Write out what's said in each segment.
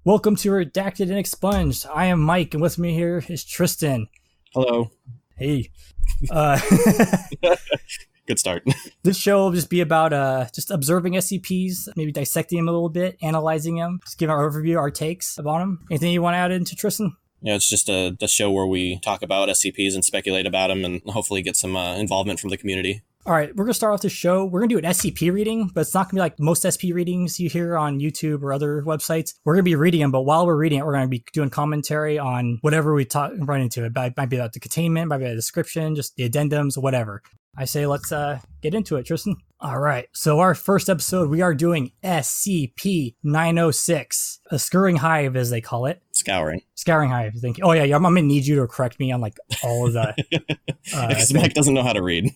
Welcome to Redacted and Expunged. I am Mike, and with me here is Tristan. Hello. Hey. Good start. This show will just be about just observing SCPs, maybe dissecting them a little bit, analyzing them, just giving our overview, our takes about them. Anything you want to add into, Tristan? Yeah, it's just a show where we talk about SCPs and speculate about them and hopefully get some involvement from the community. All right, we're going to start off the show. We're going to do an SCP reading, but it's not going to be like most SCP readings you hear on YouTube or other websites. We're going to be reading them, but while we're reading it, we're going to be doing commentary on whatever we run into. It might be about the containment, might be a description, just the addendums, whatever. I say let's get into it, Tristan. All right, so our first episode, we are doing SCP-906, a Scouring Hive, as they call it. Scouring Hive, thank you. Oh, yeah, I'm going to need you to correct me on like all of the... Because Mike doesn't know how to read.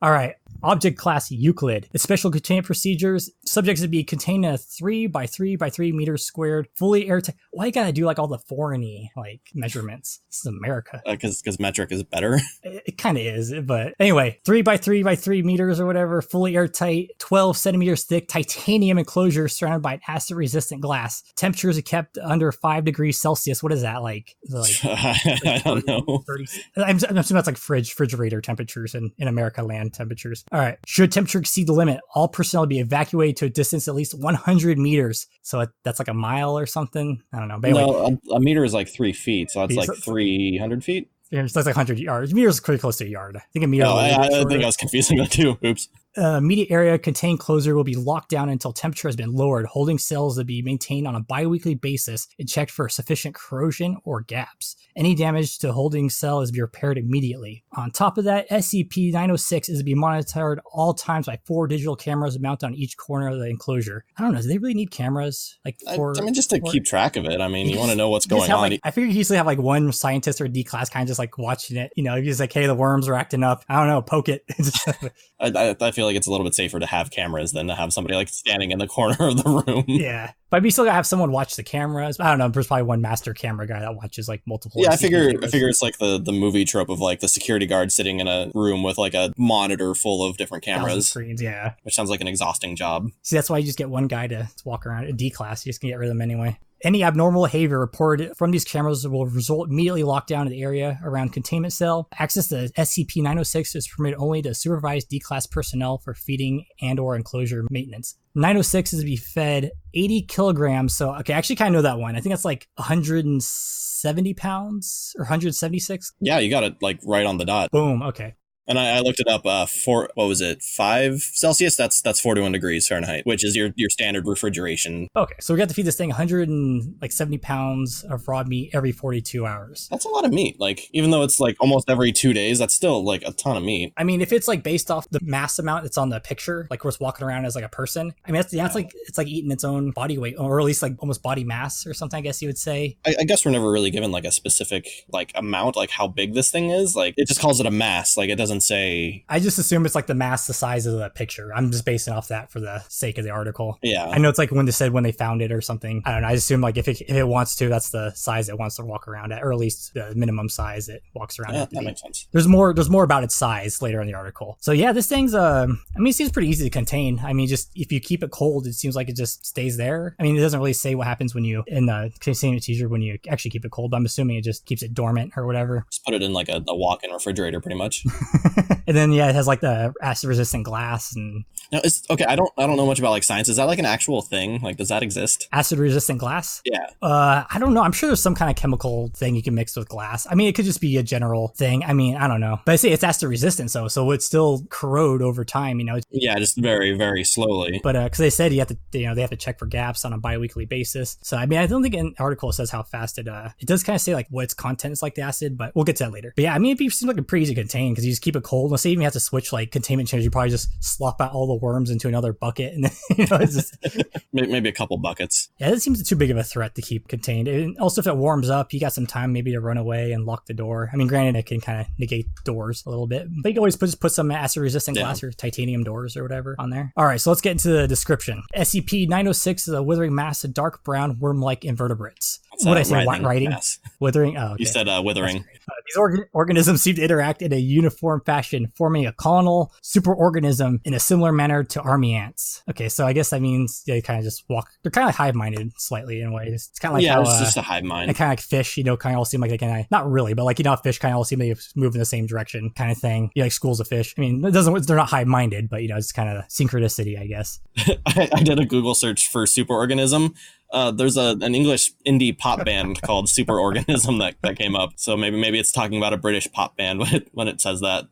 All right. Object class Euclid. Its special containment procedures. Subjects to be contained in a 3 by 3 by 3 meters squared, fully airtight. Why you gotta do like all the foreign-y like measurements? This is America. Because metric is better. It kind of is, but anyway, 3 by 3 by 3 meters or whatever, fully airtight, 12 centimeters thick, titanium enclosure surrounded by an acid-resistant glass. Temperatures are kept under 5 degrees Celsius. What is that like? I don't know. 30, I'm assuming that's like refrigerator temperatures in America land temperatures. All right. Should temperature exceed the limit, all personnel be evacuated to a distance at least 100 meters. So that's like a mile or something. I don't know. But anyway, no, a meter is like 3 feet, so that's like 300 feet. Yeah, it's like 100 yards. A meter is pretty close to a yard. I think a meter. Oh, I think I was confusing that too. Oops. Immediate area contained closure will be locked down until temperature has been lowered. Holding cells to be maintained on a bi-weekly basis and checked for sufficient corrosion or gaps. Any damage to holding cell is to be repaired immediately. On top of that, SCP-906 is to be monitored all times by 4 digital cameras mounted on each corner of the enclosure. I don't know. Do they really need cameras? Just to keep track of it. I mean, you want to know what's going on. I figure you usually have like one scientist or D class kind of just like watching it. You know, he's like, hey, the worms are acting up. I don't know, poke it. I feel like it's a little bit safer to have cameras than to have somebody like standing in the corner of the room. Yeah. But we still gotta have someone watch the cameras. I don't know. There's probably one master camera guy that watches like multiple. Yeah, I figure it's like the movie trope of like the security guard sitting in a room with like a monitor full of different cameras. Screens, yeah. Which sounds like an exhausting job. See, that's why you just get one guy to walk around. A D class, you just can get rid of them anyway. Any abnormal behavior reported from these cameras will result immediately lockdown of the area around containment cell. Access to SCP-906 is permitted only to supervised D-class personnel for feeding and or enclosure maintenance. 906 is to be fed 80 kilograms. So, okay, I actually kind of know that one. I think that's like 170 pounds or 176. Yeah, you got it like right on the dot. Boom. Okay. And I looked it up, 5 Celsius? That's 41 degrees Fahrenheit, which is your standard refrigeration. Okay, so we got to feed this thing 170 pounds of raw meat every 42 hours. That's a lot of meat. Like, even though it's like almost every 2 days, that's still like a ton of meat. I mean, if it's like based off the mass amount that's on the picture, like we're walking around as like a person, I mean, it's like eating its own body weight, or at least like almost body mass or something, I guess you would say. I guess we're never really given like a specific like amount, like how big this thing is. Like, it just calls it a mass. Like, it doesn't say. I just assume it's like the mass, the size of the picture. I'm just basing off that for the sake of the article. Yeah. I know it's like when they said when they found it or something. I don't know. I assume like if it wants to, that's the size it wants to walk around at, or at least the minimum size it walks around at. That makes sense. There's more about its size later in the article. So yeah, this thing's it seems pretty easy to contain. I mean, just if you keep it cold, it seems like it just stays there. I mean, it doesn't really say what happens when you in the containment procedure when you actually keep it cold, but I'm assuming it just keeps it dormant or whatever. Just put it in like a walk-in refrigerator pretty much. And then yeah, it has like the acid-resistant glass and. No, it's okay. I don't know much about like science. Is that like an actual thing? Like, does that exist? Acid-resistant glass? Yeah. I don't know. I'm sure there's some kind of chemical thing you can mix with glass. I mean, it could just be a general thing. I mean, I don't know. But I say it's acid-resistant, so it still corrode over time. You know. Yeah, just very, very slowly. But because they said they have to check for gaps on a bi-weekly basis. So I mean, I don't think an article says how fast it does kind of say like what its content is like the acid, but we'll get to that later. But yeah, I mean, it seems like a pretty easy to contain because you just keep it cold. Let's say even you have to switch like containment chambers, you probably just slop out all the worms into another bucket, and then, it's just maybe a couple buckets. Yeah, that seems too big of a threat to keep contained. And also, if it warms up, you got some time maybe to run away and lock the door. I mean, granted, it can kind of negate doors a little bit, but you can always put some acid-resistant glass or titanium doors or whatever on there. All right, so let's get into the description. SCP-906 is a withering mass of dark brown worm-like invertebrates. what did I say? writhing Writing? mass. Withering? Oh, okay. You said withering. These organisms seem to interact in a uniform fashion, forming a colonal superorganism in a similar manner to army ants. Okay, so I guess that means they kind of just walk. They're kind of like hive-minded slightly in ways. It's kind of like how, it's just a hive mind. And kind of like fish, kind of all seem like they kind of, not really, but like, how fish kind of all seem to move in the same direction kind of thing. Like schools of fish. I mean, they're not hive-minded, but it's kind of synchronicity, I guess. I did a Google search for superorganism. There's an English indie pop band called Superorganism that came up. So maybe it's talking about a British pop band when it says that.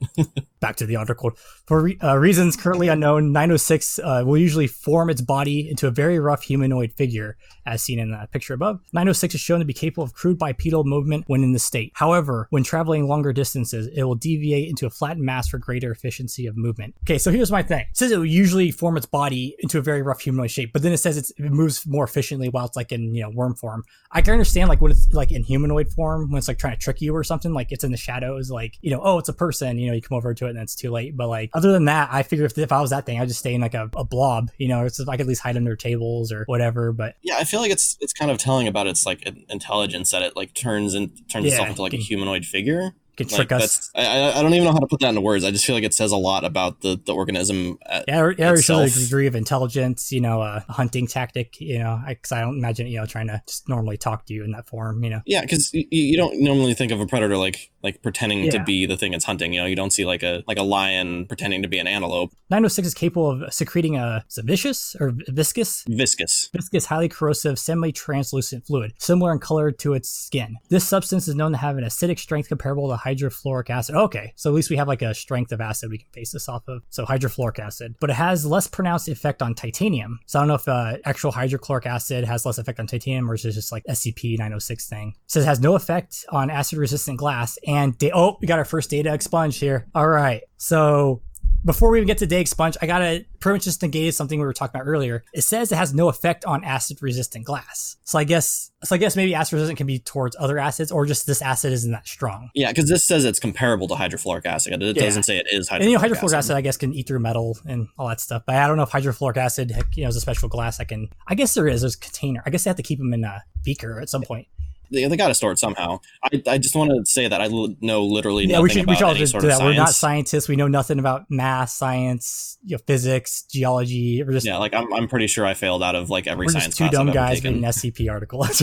Back to the article. For reasons currently unknown, 906 will usually form its body into a very rough humanoid figure, as seen in the picture above. 906 is shown to be capable of crude bipedal movement when in the state. However, when traveling longer distances, it will deviate into a flattened mass for greater efficiency of movement. Okay, so here's my thing. It says it will usually form its body into a very rough humanoid shape, but then it says it moves more efficiently while it's like in worm form. I can understand like when it's like in humanoid form, when it's like trying to trick you or something, like it's in the shadows, like oh, it's a person, you come over to it and it's too late. But like other than that, I figure if I was that thing, I'd just stay in like a blob, it's I could at least hide under tables or whatever. But yeah, I feel like it's kind of telling about its like intelligence, that it like turns itself into like a humanoid figure. Could trick us. I don't even know how to put that into words. I just feel like it says a lot about the organism. It shows a degree of intelligence, a hunting tactic, because I don't imagine, trying to just normally talk to you in that form, Yeah, because you don't normally think of a predator like pretending to be the thing it's hunting. You don't see like a lion pretending to be an antelope. 906 is capable of secreting is it viscous or viscous? Viscous, highly corrosive, semi-translucent fluid, similar in color to its skin. This substance is known to have an acidic strength comparable to hydrofluoric acid. Okay, so at least we have like a strength of acid we can base this off of. So hydrofluoric acid. But it has less pronounced effect on titanium. So I don't know if actual hydrochloric acid has less effect on titanium, or is it just like SCP-906 thing. It says it has no effect on acid-resistant glass. And we got our first data expunged here. All right, so before we even get to data expunge, I gotta pretty much just negate something we were talking about earlier. It says it has no effect on acid-resistant glass. So I guess maybe acid-resistant can be towards other acids, or just this acid isn't that strong. Yeah, because this says it's comparable to hydrofluoric acid. It doesn't say it is hydrofluoric acid. And hydrofluoric acid, I guess, can eat through metal and all that stuff. But I don't know if hydrofluoric acid, is a special glass that can. I guess there is. There's a container. I guess they have to keep them in a beaker at some point. They got to store it somehow. I just want to say that I know literally nothing about any sort of science. We're not scientists. We know nothing about math, science, physics, geology. We're just I'm pretty sure I failed out of like every science class. We're just two dumb guys reading SCP articles.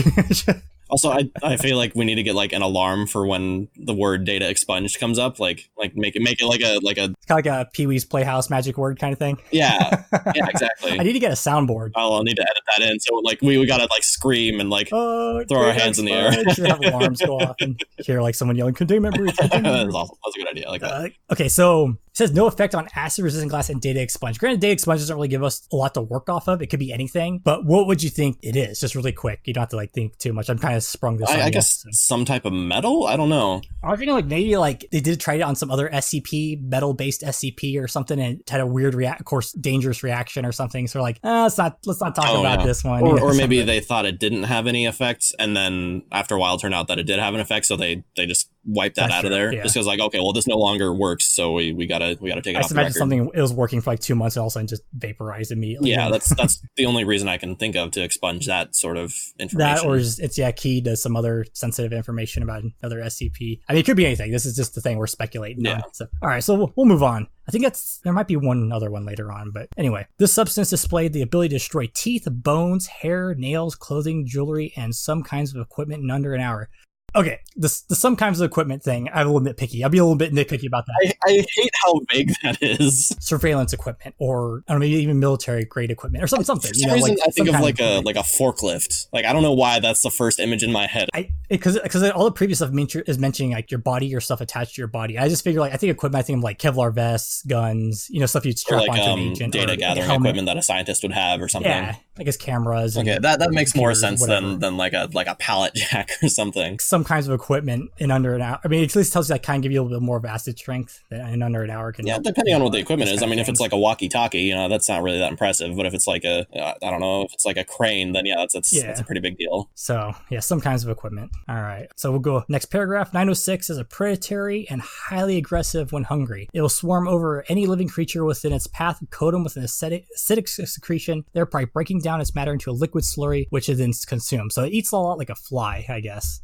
Also, I feel like we need to get like an alarm for when the word data expunged comes up. Like make it like a it's kind of like a Pee-wee's Playhouse magic word kind of thing. Yeah, exactly. I need to get a soundboard. I'll need to edit that in. So like we gotta like scream and like throw our hands in the air. Have alarms go off and hear like someone yelling "Containment breach." That's awesome. That's a good idea. I like that. Okay, so it says no effect on acid-resistant glass and data expunge. Granted, data expunge doesn't really give us a lot to work off of. It could be anything. But what would you think it is? Just really quick. You don't have to like think too much. I'm kind of sprung this on I guess some type of metal? I don't know. I was thinking like maybe like they did try it on some other SCP, metal-based SCP or something, and it had a weird of course, dangerous reaction or something. So like, let's not talk about this one. Or maybe they thought it didn't have any effects, and then after a while it turned out that it did have an effect, so they just wiped that out of there. Yeah. Just because like, okay, well this no longer works, so we gotta take it off the record. I just imagine something, it was working for like 2 months and all of a sudden just vaporized immediately. Yeah, that's the only reason I can think of to expunge that sort of information. That or just, it's keyed to some other sensitive information about another SCP. I mean, it could be anything. This is just the thing we're speculating on. So, all right, so we'll move on. I think there might be one other one later on, but anyway, this substance displayed the ability to destroy teeth, bones, hair, nails, clothing, jewelry, and some kinds of equipment in under an hour. Okay, the some kinds of equipment thing, I'm a little nitpicky. I'll be a little bit nitpicky about that. I hate how vague that is. Surveillance equipment, or I don't know, maybe even military grade equipment, or something. For some reason, I think of like a forklift. Like I don't know why that's the first image in my head. Because all the previous stuff is mentioning like your body, your stuff attached to your body. I just figure like I think equipment. I think of like Kevlar vests, guns, stuff you'd strap onto an agent, data gathering equipment that a scientist would have, or something. Yeah, I guess cameras. Okay, that makes more sense than like a pallet jack or something. Some kinds of equipment in under an hour. I mean, it at least tells you that kind of give you a little bit more of acid strength in under an hour. Depending on what the equipment is. I mean, if it's like a walkie-talkie, that's not really that impressive. But if it's like I don't know, if it's like a crane, then that's a pretty big deal. So yeah, some kinds of equipment. All right. So we'll go next paragraph. 906 is a predatory and highly aggressive when hungry. It will swarm over any living creature within its path, coat them with an acidic secretion, thereby breaking down its matter into a liquid slurry, which it then consumes. So it eats a lot like a fly, I guess.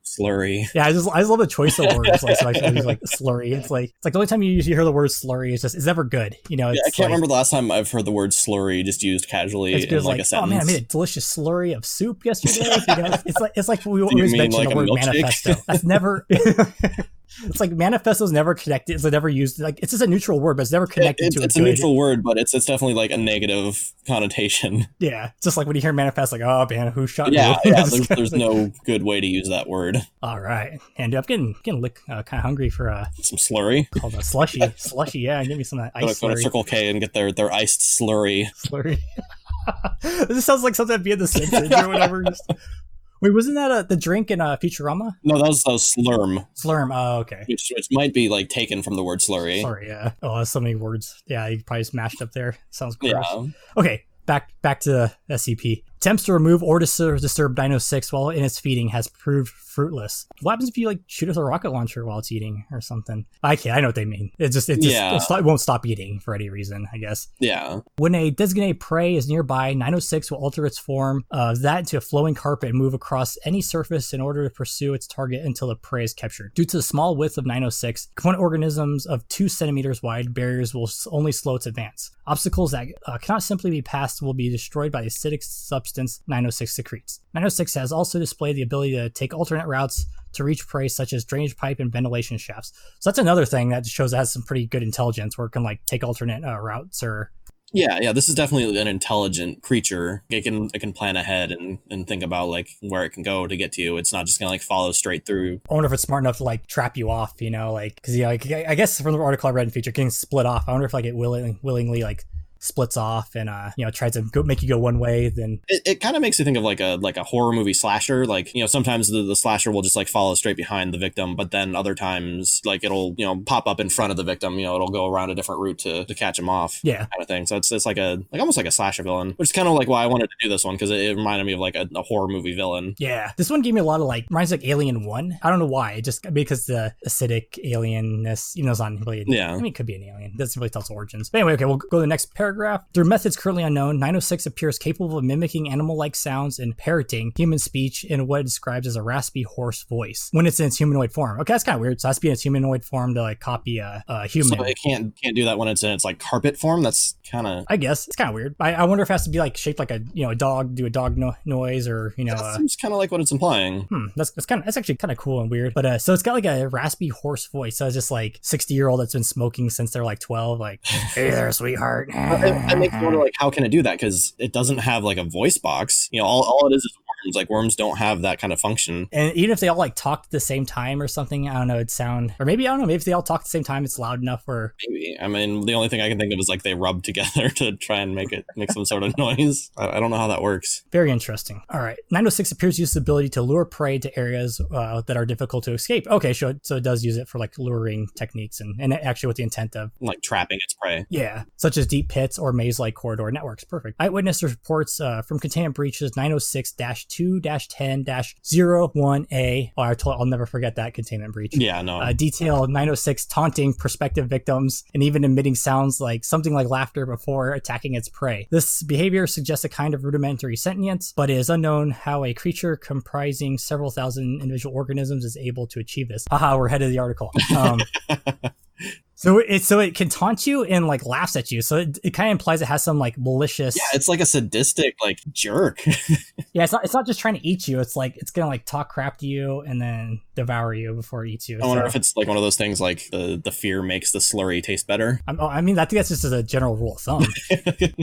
Slurry. Yeah, I just love the choice of words. Like, so I use like slurry. It's like the only time you usually hear the word slurry is just it's never good. You know, I can't remember the last time I've heard the word slurry just used casually in like a sentence. Oh man, I made a delicious slurry of soup yesterday. You know, it's like we always mention the word manifesto. That's never. It's like manifesto's never connected. It's never used. Like it's just a neutral word, but it's never connected to. It's a neutral word, but it's definitely like a negative connotation. Yeah, just like when you hear manifest, like oh man, who shot? Yeah, you? yeah. There's no good way to use that word. All right, and I'm getting kind of hungry for some slurry. Called a slushy. Yeah, give me some of that ice. Go to Circle K and get their iced slurry. This sounds like something that'd be in The Simpsons or whatever. Wait, wasn't that the drink in Futurama? No, that was slurm. Slurm, oh, okay. Which might be like taken from the word slurry. Slurry, yeah. Oh, that's so many words. Yeah, you probably just mashed up there. Sounds gross. Yeah. Okay, back to the SCP. Attempts to remove or disturb 906 while in its feeding has proved fruitless. What happens if you like shoot it with a rocket launcher while it's eating or something? I know what they mean. It won't stop eating for any reason, I guess. Yeah. When a designated prey is nearby, 906 will alter its form of that into a flowing carpet and move across any surface in order to pursue its target until the prey is captured. Due to the small width of 906, component organisms of 2 centimeters wide barriers will only slow its advance. Obstacles that cannot simply be passed will be destroyed by the acidic substance 906 secretes. 906 has also displayed the ability to take alternate routes to reach prey, such as drainage pipe and ventilation shafts. So that's another thing that shows it has some pretty good intelligence, where it can like take alternate routes or. Yeah, this is definitely an intelligent creature. It can plan ahead and think about like where it can go to get to you. It's not just gonna like follow straight through. I wonder if it's smart enough to like trap you off, you know, like because I guess from the article I read in Feature, it can split off. I wonder if like it willingly like splits off and tries to make you go one way. Then it kind of makes you think of like a horror movie slasher. Like, you know, sometimes the slasher will just like follow straight behind the victim, but then other times like it'll, you know, pop up in front of the victim. You know, it'll go around a different route to catch him off. Yeah, kind of thing. So it's like almost like a slasher villain, which is kind of like why I wanted to do this one, because it reminded me of like a horror movie villain. Yeah, this one gave me a lot of like reminds me like Alien 1. I don't know why, just because the acidic alienness, you know, it's not really. Yeah, I mean, it could be an alien. It doesn't really tell its origins. But anyway, okay, we'll go to the next paragraph. Through methods currently unknown, 906 appears capable of mimicking animal-like sounds and parroting human speech in what it describes as a raspy, hoarse voice when it's in its humanoid form. Okay, that's kind of weird. So it has to be in its humanoid form to like copy a human. So it can't do that when it's in its like carpet form. That's kind of. I guess it's kind of weird. I wonder if it has to be like shaped like a dog, do a dog noise, or That seems kind of like what it's implying. That's actually kind of cool and weird. But so it's got like a raspy, hoarse voice. So it's just like 60-year-old that's been smoking since they're like 12. Like, hey there, sweetheart. It makes me wonder like how can it do that, because it doesn't have like a voice box. You know, all it is worms. Like worms don't have that kind of function. And even if they all like talk at the same time or something, I don't know, it'd sound, or maybe I don't know, maybe if they all talk at the same time, it's loud enough where maybe. I mean, the only thing I can think of is like they rub together to try and make some sort of noise. I don't know how that works. Very interesting. All right, 906 appears to use the ability to lure prey to areas that are difficult to escape. Okay, so it does use it for like luring techniques and actually with the intent of like trapping its prey. Yeah, such as deep pits or maze-like corridor networks. Perfect. Eyewitness reports from containment breaches 906-2-10-01A. Oh, I'll never forget that containment breach. Yeah, no. Detail 906 taunting prospective victims and even emitting sounds like something like laughter before attacking its prey. This behavior suggests a kind of rudimentary sentience, but it is unknown how a creature comprising several thousand individual organisms is able to achieve this. Haha, we're ahead of the article. So it can taunt you and like laughs at you. So it kind of implies it has some like malicious. Yeah, it's like a sadistic like jerk. Yeah, it's not just trying to eat you. It's like it's gonna like talk crap to you and then devour you before it eats you. I wonder if it's like one of those things like the fear makes the slurry taste better. I mean, I think that's just as a general rule of thumb.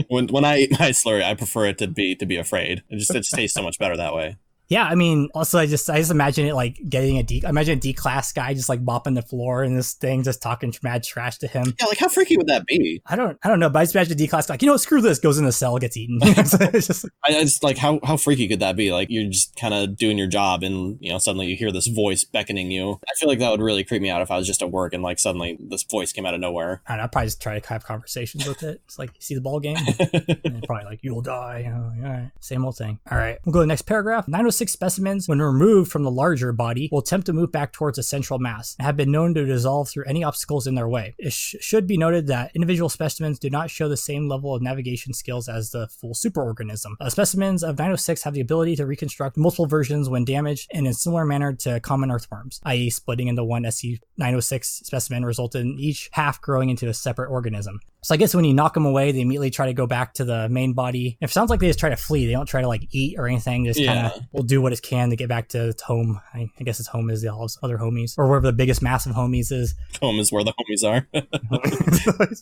when I eat my slurry, I prefer it to be afraid. It just tastes so much better that way. Yeah, I mean, also I just imagine it like getting imagine a D-class guy just like mopping the floor and this thing just talking mad trash to him. Yeah, like how freaky would that be? I don't know, but I just imagine a D-class guy, like, screw this, goes in the cell, gets eaten. It's just I just like how freaky could that be? Like you're just kind of doing your job and suddenly you hear this voice beckoning you. I feel like that would really creep me out if I was just at work and like suddenly this voice came out of nowhere. I don't know, I'd probably just try to have conversations with it. It's like, you see the ball game? And probably like, you'll die. All right, same old thing. All right, we'll go to the next paragraph. 906 906 specimens, when removed from the larger body, will attempt to move back towards a central mass and have been known to dissolve through any obstacles in their way. It should be noted that individual specimens do not show the same level of navigation skills as the full superorganism. Specimens of 906 have the ability to reconstruct multiple versions when damaged, and in a similar manner to common earthworms, i.e. splitting into one SCP-906 specimen resulted in each half growing into a separate organism. So I guess when you knock them away, they immediately try to go back to the main body. It sounds like they just try to flee. They don't try to like eat or anything. Just kind of will do what it can to get back to its home. I guess its home is all its other homies, or wherever the biggest mass of homies is. Home is where the homies are.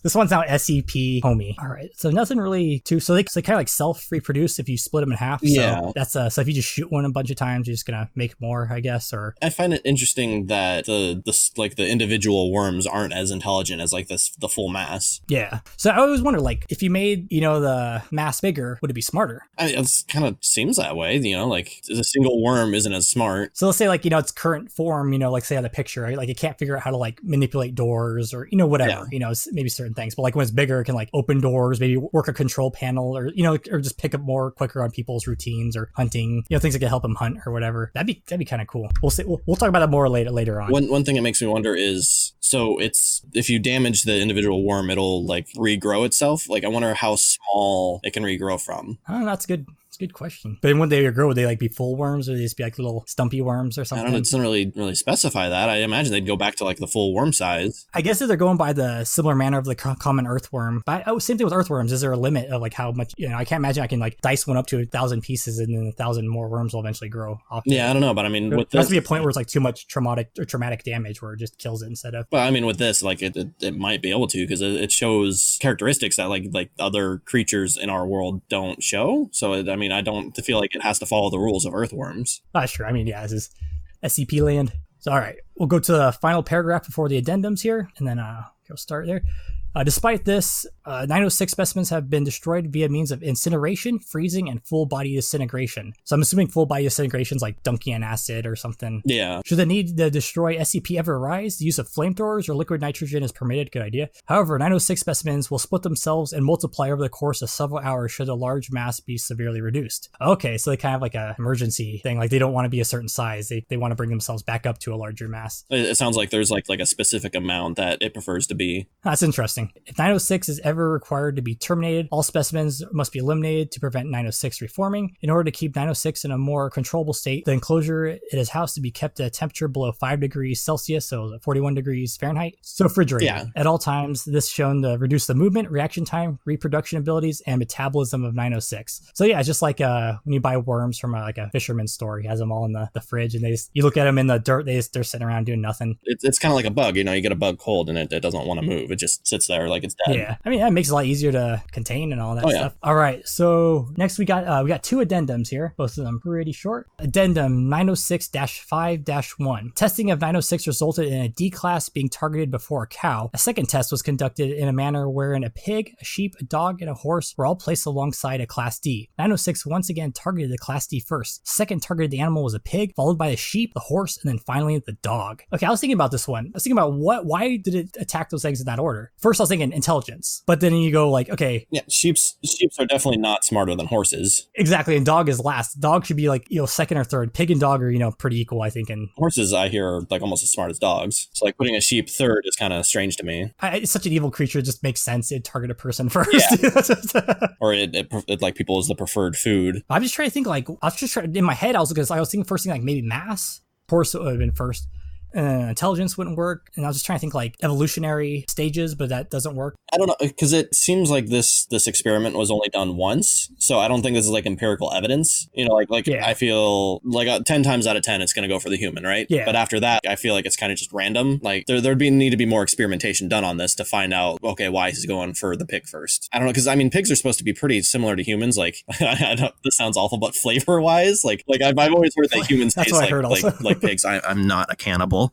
This one's now SCP homie. All right, so nothing really too. So they kind of like self-reproduce if you split them in half. So that's so if you just shoot one a bunch of times, you're just gonna make more, I guess. Or I find it interesting that the individual worms aren't as intelligent as like the full mass. Yeah. So I always wonder, like, if you made, the mass bigger, would it be smarter? It kind of seems that way, like a single worm isn't as smart. So let's say, like, its current form, like say on the picture, right? Like it can't figure out how to like manipulate doors or, whatever, maybe certain things. But like when it's bigger, it can like open doors, maybe work a control panel or, or just pick up more quicker on people's routines or hunting, things that can help them hunt or whatever. That'd be kind of cool. We'll see. We'll talk about that more later on. One thing that makes me wonder is, so it's, if you damage the individual worm, it'll like regrow itself. Like I wonder how small it can regrow from. Oh, that's good. It's a good question. But when they grow, would they like be full worms or would they just be like little stumpy worms or something? I don't know. It doesn't really specify that. I imagine they'd go back to like the full worm size. I guess if they're going by the similar manner of the common earthworm. But same thing with earthworms. Is there a limit of like how much, I can't imagine I can like dice one up to 1,000 pieces and then 1,000 more worms will eventually grow off. Yeah, I don't know. But I mean, there has to be a point where it's like too much traumatic damage where it just kills it instead of. But I mean, with this, like it might be able to, because it shows characteristics that like other creatures in our world don't show. So I mean, I don't feel like it has to follow the rules of earthworms. Sure. I mean, yeah, this is SCP land. So, all right, we'll go to the final paragraph before the addendums here, and then we'll start there. Despite this, 906 specimens have been destroyed via means of incineration, freezing, and full body disintegration. So I'm assuming full body disintegration is like dunking in acid or something. Yeah. Should the need to destroy SCP ever arise, the use of flamethrowers or liquid nitrogen is permitted. Good idea. However, 906 specimens will split themselves and multiply over the course of several hours should a large mass be severely reduced. Okay, so they kind of like an emergency thing. Like they don't want to be a certain size. They want to bring themselves back up to a larger mass. It sounds like there's like a specific amount that it prefers to be. That's interesting. If 906 is ever required to be terminated, all specimens must be eliminated to prevent 906 reforming. In order to keep 906 in a more controllable state, the enclosure it is housed to be kept at a temperature below 5 degrees Celsius, so 41 degrees Fahrenheit. So refrigerated at all times. This shown to reduce the movement, reaction time, reproduction abilities, and metabolism of 906. So yeah, it's just like when you buy worms from like a fisherman's store. He has them all in the fridge, and you look at them in the dirt. They're sitting around doing nothing. It's kind of like a bug. You get a bug cold, and it doesn't want to move. It just sits there like it's dead. Yeah, I mean that makes it a lot easier to contain and all that stuff. All right, so next we got two addendums here, both of them pretty short. Addendum 906-5-1. Testing of 906 resulted in a D class being targeted before a cow. A second test was conducted in a manner wherein a pig, a sheep, a dog, and a horse were all placed alongside a class D. 906 once again targeted the class D first. Second targeted the animal was a pig, followed by the sheep, the horse, and then finally the dog. Okay, I was thinking about this one. I was thinking about why did it attack those things in that order? First I was thinking intelligence, but then you go like, okay. Yeah, sheeps are definitely not smarter than horses. Exactly, and dog is last. Dog should be like, second or third. Pig and dog are, pretty equal, I think. And horses, I hear, are like almost as smart as dogs. So like putting a sheep third is kind of strange to me. It's such an evil creature, it just makes sense. It'd target a person first. Yeah. Or it like people as the preferred food. I'm just trying to think in my head, I was thinking first thing like maybe mass. Horse would have been first. Intelligence wouldn't work, and I was just trying to think like evolutionary stages, but that doesn't work. I don't know, because it seems like this experiment was only done once, so I don't think this is like empirical evidence. I feel like 10 times out of 10 it's going to go for the human, right? Yeah. But after that, I feel like it's kind of just random. Like there'd need to be more experimentation done on this to find out, okay, why he's going for the pig first. I don't know, because I mean pigs are supposed to be pretty similar to humans. Like I know this sounds awful, but flavor wise, like I've always heard that humans taste like pigs. I'm not a cannibal.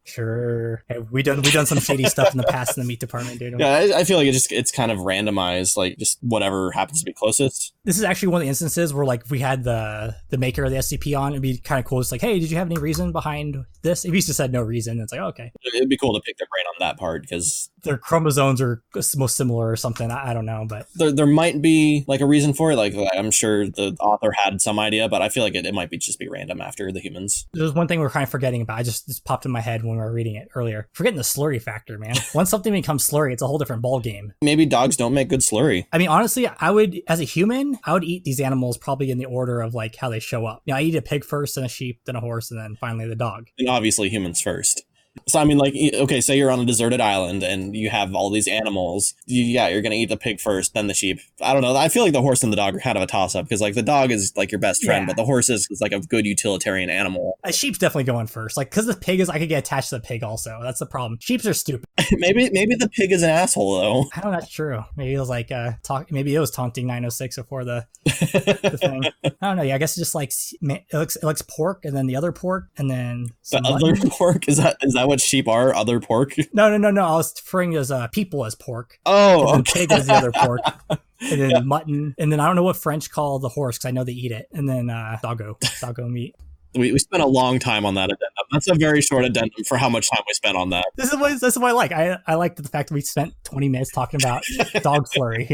Sure. Hey, we done some shady stuff in the past in the meat department, dude. Yeah, I feel like it's kind of randomized, like just whatever happens to be closest. This is actually one of the instances where like if we had the maker of the SCP on, it'd be kind of cool. It's like, hey, did you have any reason behind this? If he just said no reason, it's like, oh, okay. It'd be cool to pick their brain on that part, because their chromosomes are most similar or something. I don't know, but there might be like a reason for it. Like I'm sure the author had some idea, but I feel like it might be just be random after the humans. There's one thing we're kind of forgetting about. I just popped in my head when we were reading it earlier. Forgetting the slurry factor, man. Once something becomes slurry, it's a whole different ball game. Maybe dogs don't make good slurry. I mean, honestly, I would, as a human, I would eat these animals probably in the order of like how they show up. I eat a pig first, then a sheep, then a horse, and then finally the dog. And obviously humans first. So, I mean, like, okay, say you're on a deserted island and you have all these animals. You're going to eat the pig first, then the sheep. I don't know. I feel like the horse and the dog are kind of a toss-up because, like, the dog is, like, your best friend, but the horse is like, a good utilitarian animal. A sheep's definitely going first. Like, because the pig is, I could get attached to the pig also. That's the problem. Sheeps are stupid. maybe the pig is an asshole, though. I don't know. That's true. Maybe it was, like, maybe it was taunting 906 before the thing. I don't know. Yeah, I guess it's just, like, it likes pork and then the other pork and then the other pork? Is that what sheep are? Other pork? No. I was referring as people as pork. Oh, and pig is the other pork. And then mutton. And then I don't know what French call the horse because I know they eat it. And then doggo meat. We spent a long time on that addendum. That's a very short addendum for how much time we spent on that. This is what I like. I like the fact that we spent 20 minutes talking about dog slurry,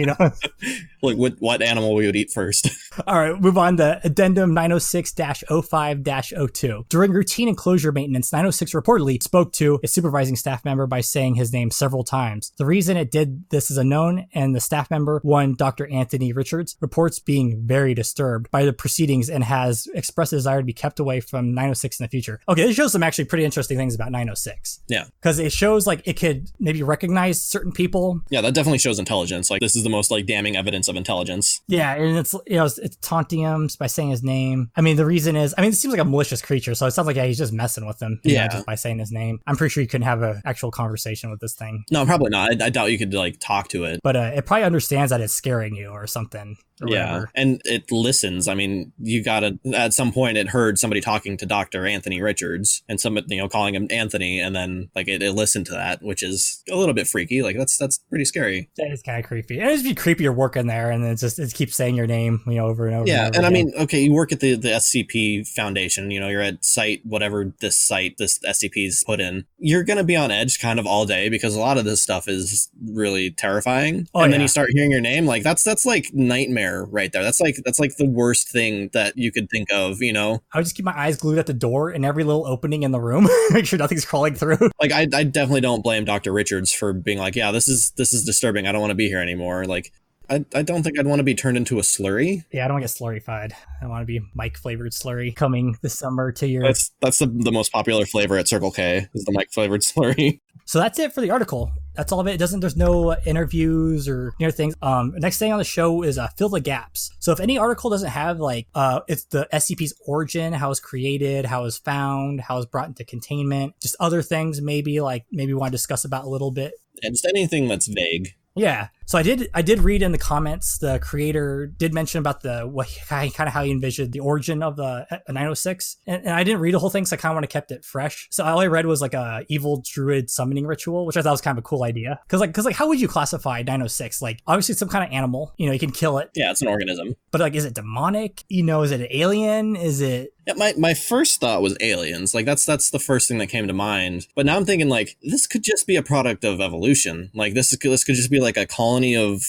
Like what animal we would eat first. All right, move on to addendum 906-05-02. During routine enclosure maintenance, 906 reportedly spoke to a supervising staff member by saying his name several times. The reason it did this is unknown, and the staff member, one Dr. Anthony Richards, reports being very disturbed by the proceedings and has expressed a desire to be kept away from 906 in the future. Okay, this shows some actually pretty interesting things about 906. Yeah. Because it shows like it could maybe recognize certain people. Yeah, that definitely shows intelligence. Like this is the most like damning evidence of intelligence. Yeah, and it's it's taunting him by saying his name. I mean, the reason is, it seems like a malicious creature, so it sounds like he's just messing with them. Just by saying his name. I'm pretty sure you couldn't have an actual conversation with this thing. No, probably not. I doubt you could like talk to it. But it probably understands that it's scaring you or something. Yeah, and it listens. I mean, you gotta, at some point it heard somebody talking to Dr. Anthony Richards and somebody, calling him Anthony, and then like it listened to that, which is a little bit freaky. Like that's pretty scary. That is kind of creepy. It'd be creepy you're working there and it keeps saying your name, over and over. Yeah, and again. I mean, okay, you work at the SCP Foundation, you're at whatever this SCP's put in. You're gonna be on edge kind of all day because a lot of this stuff is really terrifying. Then you start hearing your name, like that's like nightmare right there. That's like the worst thing that you could think of. I would just keep my eyes glued at the door and every little opening in the room, make sure nothing's crawling through. Like I definitely don't blame Dr. Richards for being like, yeah, this is disturbing. I don't want to be here anymore. Like I don't think I'd want to be turned into a slurry. Yeah, I don't want to get slurryfied. I want to be Mike flavored slurry coming this summer to your. That's the most popular flavor at Circle K is the Mike flavored slurry. So that's it for the article. That's all of it. There's no interviews or things. Next thing on the show is fill the gaps. So if any article doesn't have it's the SCP's origin, how it's created, how it's found, how it's brought into containment, just other things maybe want to discuss about a little bit. And just anything that's vague. Yeah. So I did read in the comments, the creator did mention about kind of how he envisioned the origin of the 906. And I didn't read the whole thing, so I kind of want to kept it fresh. So all I read was like a evil druid summoning ritual, which I thought was kind of a cool idea. Because how would you classify 906? Like, obviously it's some kind of animal, you can kill it. Yeah, it's an organism. But is it demonic? Is it an alien? Is it... Yeah, my first thought was aliens. Like that's the first thing that came to mind. But now I'm thinking like this could just be a product of evolution. Like this could just be like a colony of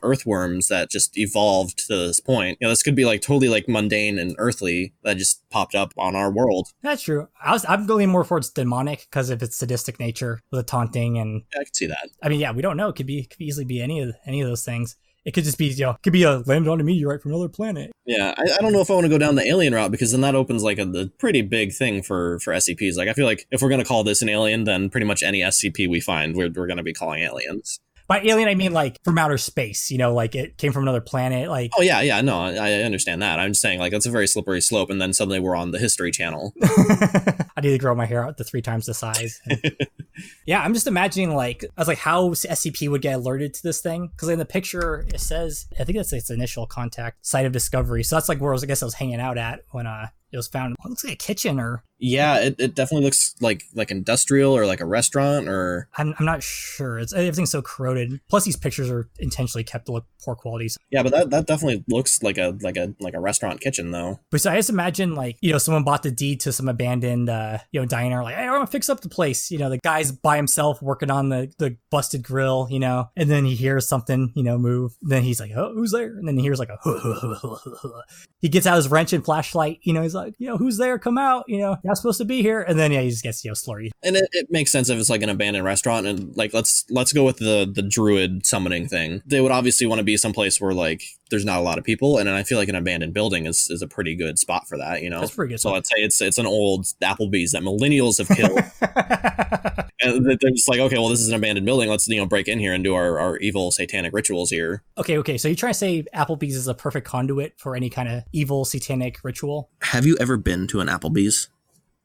earthworms that just evolved to this point. This could be like totally like mundane and earthly that just popped up on our world. That's true. I'm going more towards demonic because of its sadistic nature, the taunting and. Yeah, I can see that. I mean, yeah, we don't know. It could easily be any of those things. It could just be, could be a landed on a meteorite from another planet. Yeah, I don't know if I want to go down the alien route because then that opens like a pretty big thing for SCPs. Like I feel like if we're going to call this an alien, then pretty much any SCP we find, we're going to be calling aliens. By alien, I mean like from outer space, like it came from another planet. Like, oh yeah, no, I understand that. I'm just saying like that's a very slippery slope, and then suddenly we're on the History Channel. I need to grow my hair out to 3 times the size. Yeah, I'm just imagining how SCP would get alerted to this thing because in the picture it says, I think that's its initial contact site of discovery. So that's like where I was hanging out at when it was found. It looks like a kitchen or... Yeah, it definitely looks like industrial or like a restaurant or... I'm not sure. Everything's so corroded. Plus, these pictures are intentionally kept to look poor quality. Yeah, but that definitely looks like a restaurant kitchen though. But so I just imagine like, someone bought the deed to some abandoned diner, like, hey, I want to fix up the place. The guy's by himself working on the busted grill, and then he hears something, move. Then he's like, oh, who's there? And then he hears like a he gets out his wrench and flashlight, he's like, who's there? Come out, not supposed to be here. And then he just gets slurry. And it makes sense if it's like an abandoned restaurant, and like let's go with the druid summoning thing. They would obviously want to be someplace where like there's not a lot of people, and I feel like an abandoned building is a pretty good spot for that. That's pretty good. So I'd say it's an old Applebee's that millennials have killed. And they're just like, okay, well, this is an abandoned building. Let's break in here and do our evil satanic rituals here. Okay. So you're trying to say Applebee's is a perfect conduit for any kind of evil satanic ritual? Have you ever been to an Applebee's?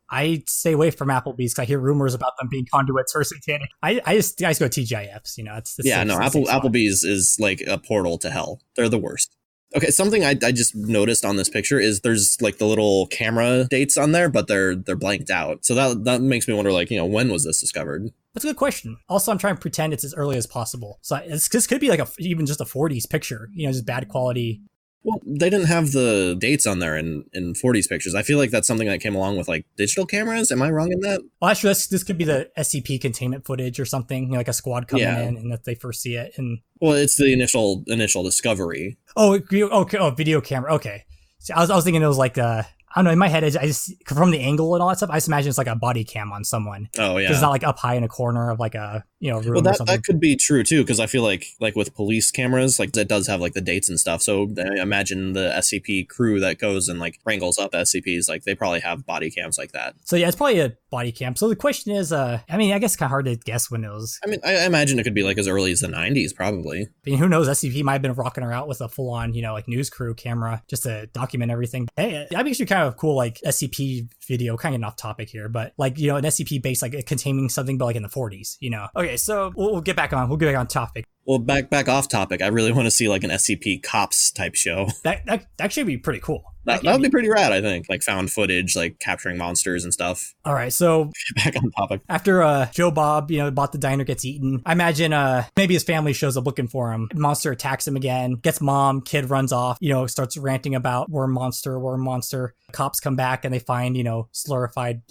I stay away from Applebee's because I hear rumors about them being conduits for satanic. I just go to TGIFs. Applebee's is like a portal to hell. They're the worst. Okay, something I just noticed on this picture is there's like the little camera dates on there, but they're blanked out. So that makes me wonder, like, when was this discovered? That's a good question. Also, I'm trying to pretend it's as early as possible. So this could be like even just a 40s picture, just bad quality. Well, they didn't have the dates on there in 40s pictures. I feel like that's something that came along with like digital cameras. Am I wrong in that? Well, actually, this could be the SCP containment footage or something, like a squad coming in and that they first see it. And well, it's the initial discovery. Oh, okay. Oh, video camera. Okay. So I was thinking it was like I don't know, in my head, I just, from the angle and all that stuff, I just imagine it's like a body cam on someone. Oh, yeah. It's not like up high in a corner of like a, room well, or something. That could be true, too, because I feel like with police cameras, like, it does have, like, the dates and stuff. So I imagine the SCP crew that goes and, like, wrangles up SCPs, like, they probably have body cams like that. So, yeah, it's probably a body cam. So the question is, I guess it's kind of hard to guess when it was. I mean, I imagine it could be, like, as early as the 90s, probably. I mean, who knows? SCP might have been rocking her out with a full-on, like, news crew camera just to document everything. Hey, that'd be actually kind of cool, like, SCP video, kind of off topic here, but like, an SCP based like containing something, but like in the 40s, Okay, so we'll get back on topic. Well, back off topic. I really want to see like an SCP cops type show. That actually be pretty cool. That would be pretty rad, I think. Like found footage, like capturing monsters and stuff. All right, so back on topic. After Joe Bob, bought the diner, gets eaten. I imagine maybe his family shows up looking for him. Monster attacks him again, gets mom, kid runs off, starts ranting about worm monster. Cops come back and they find, slurified,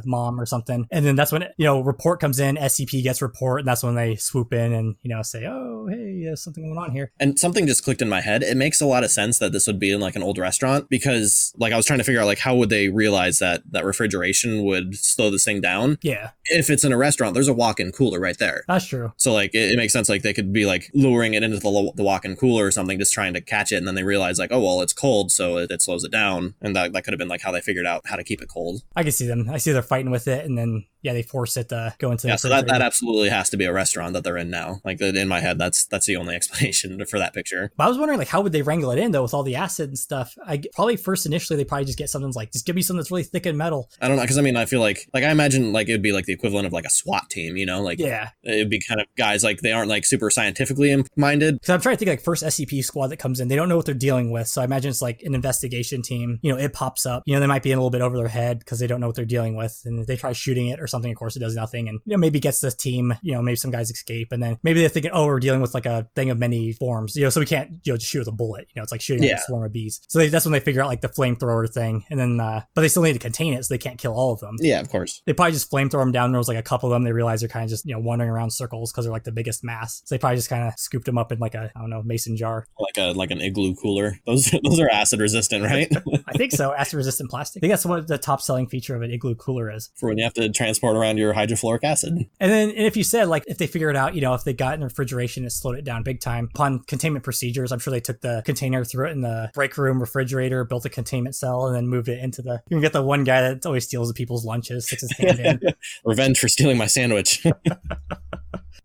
mom or something. And then that's when, report comes in, SCP gets report, and that's when they swoop in and, say, oh, hey, there's something going on here. And something just clicked in my head. It makes a lot of sense that this would be in like an old restaurant because like I was trying to figure out like how would they realize that refrigeration would slow this thing down? Yeah. If it's in a restaurant, there's a walk-in cooler right there. That's true. So like it makes sense like they could be like luring it into the walk-in cooler or something, just trying to catch it, and then they realize like, oh, well, it's cold, so it slows it down. And that could have been like how they figured out how to keep it cold. I can see them. I see they're fighting with it, and then they force it to go into. Yeah, so that absolutely has to be a restaurant that they're in now. Like in my head, that's the only explanation for that picture. But I was wondering like how would they wrangle it in though with all the acid and stuff? Probably first initially they probably just get something like just give me something that's really thick and metal. I don't know, because I mean I feel like I imagine like it would be like the equivalent of like a SWAT team, like yeah, it'd be kind of guys like they aren't like super scientifically minded. Because I'm trying to think like first SCP squad that comes in, they don't know what they're dealing with, so I imagine it's like an investigation team. It pops up. They might be in a little bit over their head because they don't know what they're dealing with, and they try shooting it or something. Of course, it does nothing, and maybe gets this team. Maybe some guys escape, and then maybe they're thinking, oh, we're dealing with like a thing of many forms. So we can't just shoot with a bullet. It's like shooting with a swarm of bees. So that's when they figure out like the flamethrower thing, and then but they still need to contain it, so they can't kill all of them. Yeah, of course. They probably just flamethrower them down. There was like a couple of them. They realize they're kind of just wandering around circles because they're like the biggest mass. So they probably just kind of scooped them up in like a mason jar, like an igloo cooler. Those are acid resistant, right? I think so. Acid resistant plastic. I think that's what the top selling feature of an igloo cooler is. For when you have to transport around your hydrofluoric acid. And then if you said like if they figure it out, if they got in refrigeration, it slowed it down big time. Upon containment procedures, I'm sure they took the container, threw it in the break room refrigerator, built a containment cell, and then moved it into the. You can get the one guy that always steals people's lunches, sticks his hand in. Revenge for stealing my sandwich.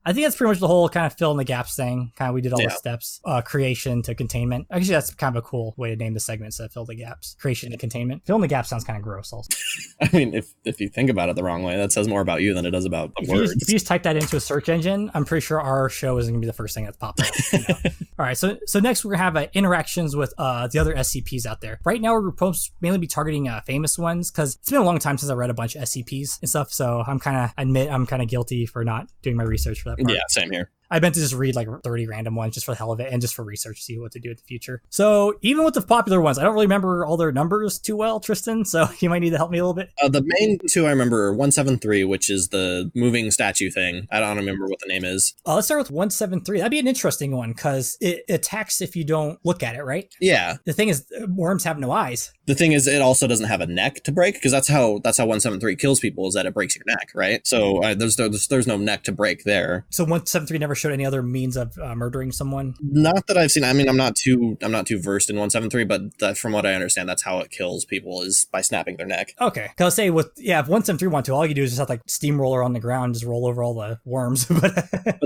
I think that's pretty much the whole kind of fill in the gaps thing. Kind of we did all the Yeah. steps, creation to containment. Actually, that's kind of a cool way to name the segments that fill the gaps. Creation to containment. Fill in the gaps sounds kind of gross also. I mean, if you think about it the wrong way, that says more about you than it does about the words. If you just type that into a search engine, I'm pretty sure our show isn't going to be the first thing that pops up. You know? All right, so next we're going to have interactions with the other SCPs out there. Right now, we're supposed to mainly be targeting famous ones because it's been a long time since I read a bunch of SCPs and stuff, so I'm kind of guilty for not doing my research for that part. Yeah, same here. I meant to just read like 30 random ones just for the hell of it and just for research to see what to do in the future. So even with the popular ones, I don't really remember all their numbers too well, Tristan, so you might need to help me a little bit. The main two I remember are 173, which is the moving statue thing. I don't remember what the name is. Let's start with 173. That'd be an interesting one because it attacks if you don't look at it, right? Yeah. The thing is, worms have no eyes. The thing is, it also doesn't have a neck to break, because that's how 173 kills people, is that it breaks your neck, right? So there's no neck to break there. So 173 never showed any other means of murdering someone? Not that I've seen. I mean, I'm not too versed in 173, but from what I understand, that's how it kills people, is by snapping their neck. Okay. Because say if 173 want to, all you do is just have like steamroller on the ground, just roll over all the worms. But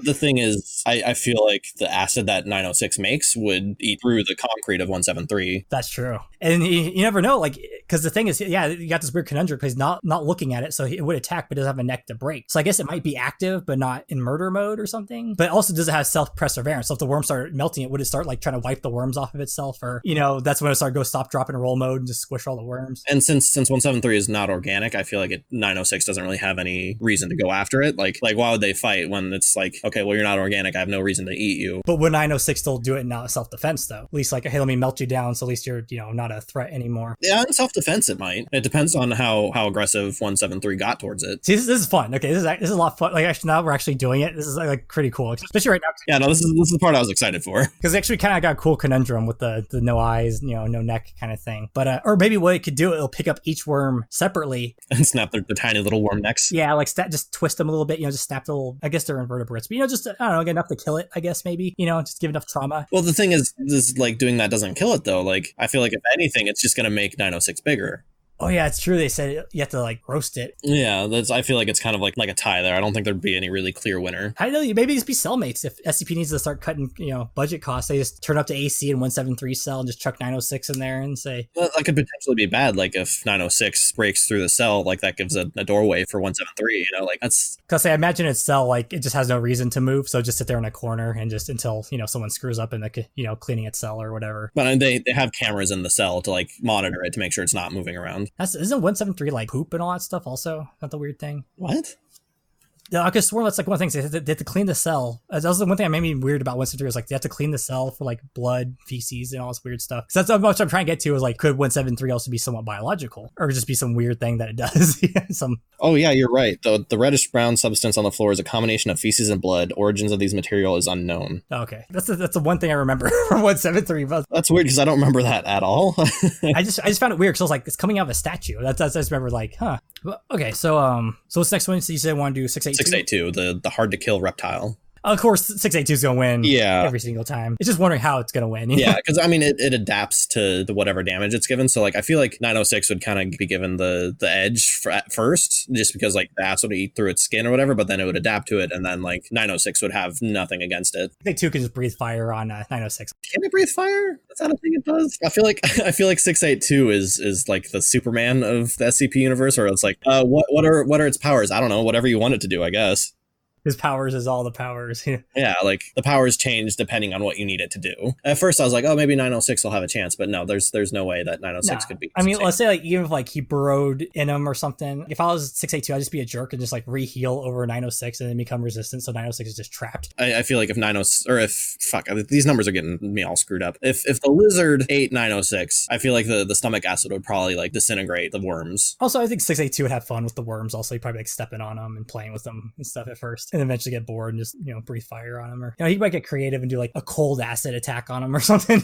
the thing is, I feel like the acid that 906 makes would eat through the concrete of 173. That's true. And you never know, like, because the thing is, yeah, you got this weird conundrum because he's not looking at it, so it would attack, but it doesn't have a neck to break. So I guess it might be active, but not in murder mode or something. But also, does it have self-perseverance? So if the worms start melting it, would it start like trying to wipe the worms off of itself? Or, that's when it started go stop, drop, and roll mode and just squish all the worms. And since 173 is not organic, I feel like 906 doesn't really have any reason to go after it. Like why would they fight when it's like, okay, well, you're not organic, I have no reason to eat you. But would 906 still do it in self-defense, though? At least like, hey, let me melt you down, so at least you're, not a threat anymore. Yeah, in self-defense it might. It depends on how aggressive 173 got towards it. See, this is fun. Okay, this is a lot of fun. Like, actually, now we're actually doing it. This is like pretty cool, especially right now. Yeah, no, this is the part I was excited for. Because actually kind of got a cool conundrum with the no eyes, no neck kind of thing. But or maybe what it could do, it'll pick up each worm separately and snap their tiny little worm necks. Yeah, like just twist them a little bit, just snap the little, I guess they're invertebrates, but just, I don't know, get enough to kill it, I guess, maybe, just give enough trauma. Well, the thing is like doing that doesn't kill it though. Like, I feel like if anything, it's just going to make 906 bigger. Oh yeah, it's true. They said you have to like roast it. Yeah, I feel like it's kind of like a tie there. I don't think there'd be any really clear winner. I know, maybe just be cellmates. If SCP needs to start cutting, budget costs, they just turn up to AC in 173 cell and just chuck 906 in there and say. Well, that could potentially be bad. Like if 906 breaks through the cell, like that gives a doorway for 173. Like that's. Because I imagine its cell, like it just has no reason to move, so just sit there in a corner and just until someone screws up in the cleaning its cell or whatever. But they have cameras in the cell to like monitor it to make sure it's not moving around. Isn't 173 like poop and all that stuff also? Not the weird thing? What? Yeah, I could swear that's like one of the things they have to clean the cell. That was the one thing that made me weird about 173 is like they have to clean the cell for like blood, feces, and all this weird stuff. So that's what I'm trying to get to is like, could 173 also be somewhat biological or just be some weird thing that it does? Oh yeah, you're right. The reddish brown substance on the floor is a combination of feces and blood. Origins of these material is unknown. Okay, that's the one thing I remember from 173. But that's weird because I don't remember that at all. I just found it weird because I was like, it's coming out of a statue. I just remember like, huh. Okay, so what's the next one? So you said I want to do 682? 682, the hard to kill reptile. Of course, 682 is going to win every single time. It's just wondering how it's going to win. Yeah, because I mean, it adapts to whatever damage it's given. So like, I feel like 906 would kind of be given the edge at first, just because like the acid would eat through its skin or whatever, but then it would adapt to it, and then like 906 would have nothing against it. I think 2 can just breathe fire on 906. Can it breathe fire? Is that a thing it does? I feel like 682 is like the Superman of the SCP universe, or it's like, what are its powers? I don't know, whatever you want it to do, I guess. His powers is all the powers. Yeah, like the powers change depending on what you need it to do. At first I was like, oh, maybe 906 will have a chance, but no, there's no way that 906 could be. I mean, let's say like even if like he burrowed in him or something. If I was 682, I'd just be a jerk and just like re-heal over 906 and then become resistant, so 906 is just trapped. I feel like if these numbers are getting me all screwed up. If the lizard ate 906, I feel like the stomach acid would probably like disintegrate the worms. Also, I think 682 would have fun with the worms. Also, he'd probably like stepping on them and playing with them and stuff at first. And eventually get bored and just breathe fire on him, or he might get creative and do like a cold acid attack on him or something.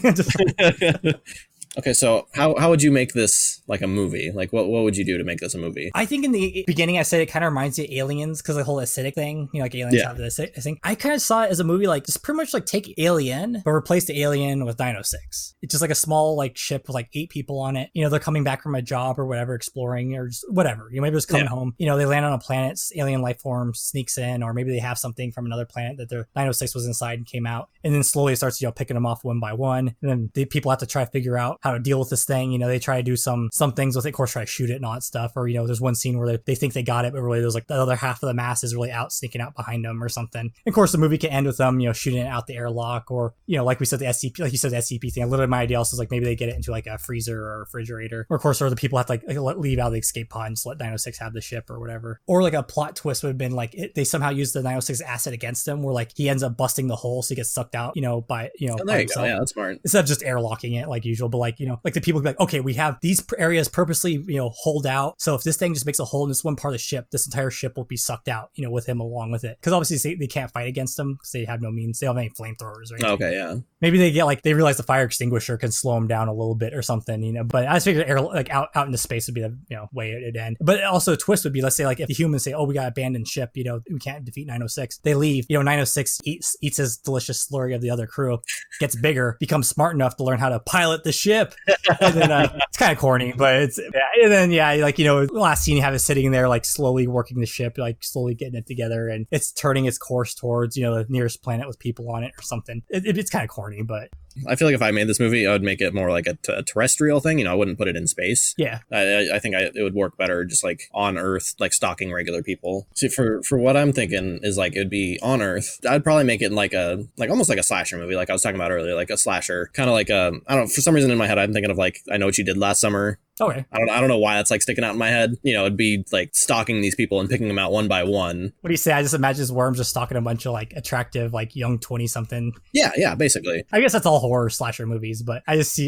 Okay, so how would you make this like a movie? Like what would you do to make this a movie? I think in the beginning I said it kind of reminds you of Aliens because the whole acidic thing, like aliens have the acidic thing. I kind of saw it as a movie like just pretty much like take Alien, but replace the alien with 906. It's just like a small like ship with like 8 people on it. They're coming back from a job or whatever, exploring or just whatever. Maybe just coming home. They land on a planet, alien life form sneaks in, or maybe they have something from another planet that their 906 was inside and came out, and then slowly it starts picking them off one by one, and then the people have to try to figure out how to deal with this thing. They try to do some things with it, of course, try to shoot it and all that stuff, or there's one scene where they think they got it, but really there's like the other half of the mass is really out, sneaking out behind them or something. And of course the movie can end with them shooting it out the airlock, or like we said, the SCP, like you said, the SCP thing. A little of my idea also is like maybe they get it into like a freezer or a refrigerator, or of course or the people have to like leave out of the escape pod and just let 906 have the ship or whatever. Or like a plot twist would have been like they somehow use the 906 asset against him, where like he ends up busting the hole so he gets sucked out by by himself. Yeah, that's smart. Instead of just airlocking it like usual, but like like the people would be like, okay, we have these areas purposely holed out, so if this thing just makes a hole in this one part of the ship, this entire ship will be sucked out with him along with it, because obviously they can't fight against him because they have no means, they don't have any flamethrowers or anything. Okay, yeah, maybe they get like they realize the fire extinguisher can slow them down a little bit or something, but I just figured air like out into space would be the way it'd end. But also a twist would be, let's say like if the humans say, oh, we got an abandoned ship, we can't defeat 906, they leave, 906 eats his delicious slurry of the other crew, gets bigger, becomes smart enough to learn how to pilot the ship, and then it's kind of corny, but it's and then the last scene you have it sitting there like slowly working the ship, like slowly getting it together, and it's turning its course towards the nearest planet with people on it or something. It's kind of corny, but I feel like if I made this movie, I would make it more like a terrestrial thing. I wouldn't put it in space. Yeah. I think it would work better just like on Earth, like stalking regular people. See, for what I'm thinking is like it would be on Earth. I'd probably make it like almost like a slasher movie, like I was talking about earlier, like a slasher, kind of like I don't know, for some reason in my head I'm thinking of like I Know What You Did Last Summer. Okay. I don't know why that's like sticking out in my head. It'd be like stalking these people and picking them out one by one. What do you say? I just imagine this worm just stalking a bunch of like attractive, like young 20-something. Yeah, basically. I guess that's all horror slasher movies, but I just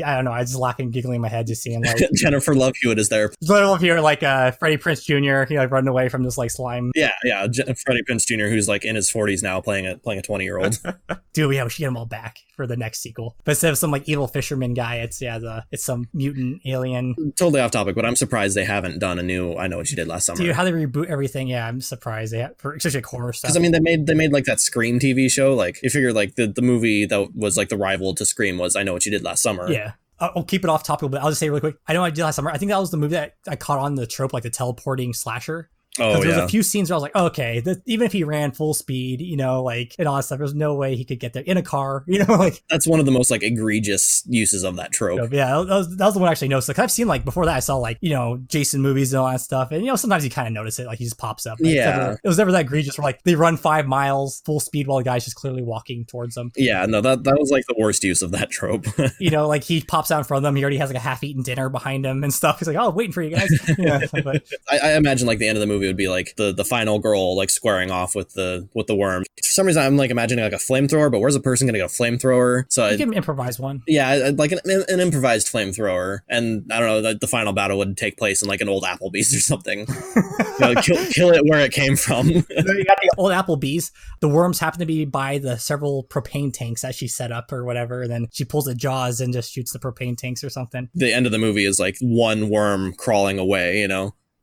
laugh and giggling in my head just seeing like Jennifer Love Hewitt is there. Love Hewitt, like Freddie Prinze Jr., like running away from this like slime. Yeah, Freddie Prinze Jr., who's like in his 40s now playing a 20-year-old. Dude, we should get them all back for the next sequel. But instead of some like evil fisherman guy, it's some mutant alien. Totally off topic, but I'm surprised they haven't done a new I Know What You Did Last Summer. Dude, how they reboot everything, yeah, I'm surprised. They have, for especially like horror stuff. Because I mean, they made like that Scream TV show. Like you figure like the movie that was like the rival to Scream was I Know What You Did Last Summer. Yeah. I'll keep it off topic, but I'll just say really quick. I Know What I Did Last Summer. I think that was the movie that I caught on the trope, like the teleporting slasher. Oh, there's a few scenes where I was like, okay, even if he ran full speed, like and all that stuff, there's no way he could get there in a car, like that's one of the most like egregious uses of that trope. Yeah, that was the one I actually noticed. Like I've seen like before that, I saw like Jason movies and all that stuff, and sometimes you kind of notice it, like he just pops up. Yeah, it was never that egregious. Where like they run 5 miles full speed while the guy's just clearly walking towards them. Yeah, no, that was like the worst use of that trope. Like he pops out in front of them, he already has like a half-eaten dinner behind him and stuff. He's like, oh, waiting for you guys. Yeah, but I imagine like the end of the movie would be like the final girl like squaring off with the worm. For some reason I'm like imagining like a flamethrower, but where's a person gonna get a flamethrower? So you can improvise one. Yeah, like an improvised flamethrower, and I don't know, the final battle would take place in like an old Applebee's or something. Kill it where it came from. You got the old Applebee's. The worms happen to be by the several propane tanks that she set up or whatever, and then she pulls the jaws and just shoots the propane tanks or something. The end of the movie is like one worm crawling away,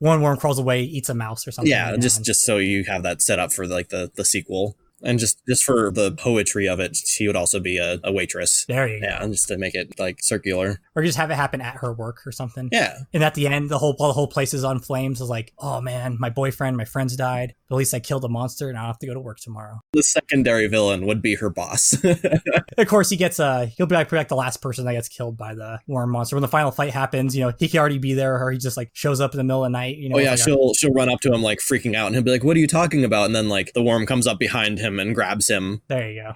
One worm crawls away, eats a mouse or something. Yeah, just so you have that set up for like the sequel. And just for the poetry of it, she would also be a waitress. There you go. Yeah, just to make it like circular. Or just have it happen at her work or something. Yeah. And at the end, the whole place is on flames. It's like, oh man, my friends died. But at least I killed a monster and I don't have to go to work tomorrow. The secondary villain would be her boss. Of course, he'll be like the last person that gets killed by the worm monster. When the final fight happens, he can already be there, or he just like shows up in the middle of the night. Oh yeah, she'll run up to him like freaking out, and he'll be like, "What are you talking about?" And then like the worm comes up behind him and grabs him. There you go.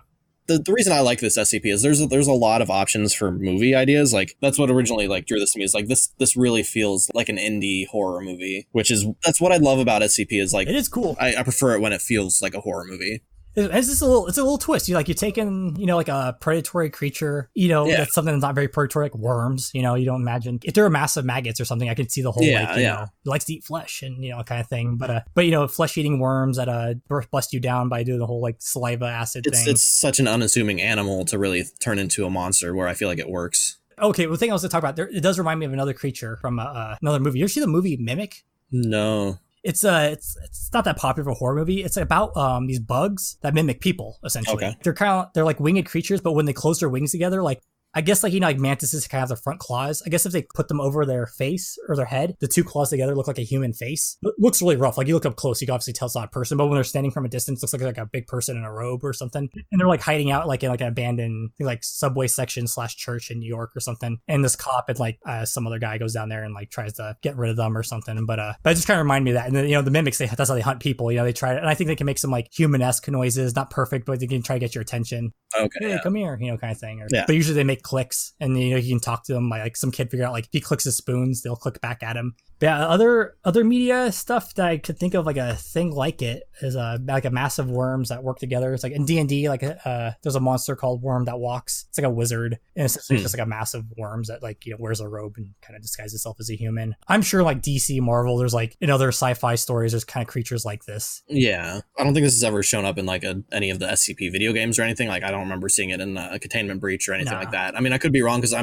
The reason I like this SCP is there's a lot of options for movie ideas. Like that's what originally like drew this to me, is like this really feels like an indie horror movie, that's what I love about SCP, is like it is cool. I prefer it when it feels like a horror movie. It's just a little twist. You're taking, like a predatory creature, that's something that's not very predatory, like worms, you don't imagine if there were massive maggots or something, I could see the whole, it likes to eat flesh and, kind of thing. But flesh eating worms that, bust you down by doing the whole like saliva acid thing. It's such an unassuming animal to really turn into a monster, where I feel like it works. Okay, well, the thing I was going to talk about, it does remind me of another creature from another movie. You ever see the movie Mimic? No. It's not that popular of a horror movie. It's about these bugs that mimic people, essentially. Okay. They're like winged creatures, but when they close their wings together, like I guess like like mantises kind of have their front claws. I guess if they put them over their face or their head, the two claws together look like a human face. It looks really rough. Like you look up close, you can obviously tell it's not a person, but when they're standing from a distance, it looks like a big person in a robe or something. And they're like hiding out like in like an abandoned like subway section / church in New York or something. And this cop and like some other guy goes down there and like tries to get rid of them or something. But it just kind of reminded me of that. And then the mimics, that's how they hunt people. They try it, and I think they can make some like human-esque noises, not perfect, but they can try to get your attention. Okay. Hey, come here, kind of thing. But usually they make clicks, and you can talk to them. Like some kid figure out like if he clicks his spoons, they'll click back at him. But yeah, other media stuff that I could think of like a thing like it is like a massive worms that work together. It's like in D&D, like there's a monster called Worm That Walks. It's like a wizard, and it's just like a massive worms that like wears a robe and kind of disguises itself as a human. I'm sure like DC, Marvel, there's like in other sci-fi stories, there's kind of creatures like this. Yeah, I don't think this has ever shown up in like any of the SCP video games or anything. Like I don't remember seeing it in a Containment Breach or anything like that. I mean, I could be wrong because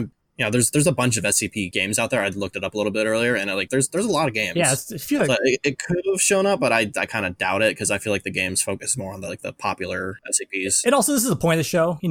there's a bunch of SCP games out there. I looked it up a little bit earlier, and like there's a lot of games. Yeah, it could have shown up, but I kind of doubt it because I feel like the games focus more on the popular SCPs. And also, this is the point of the show. We're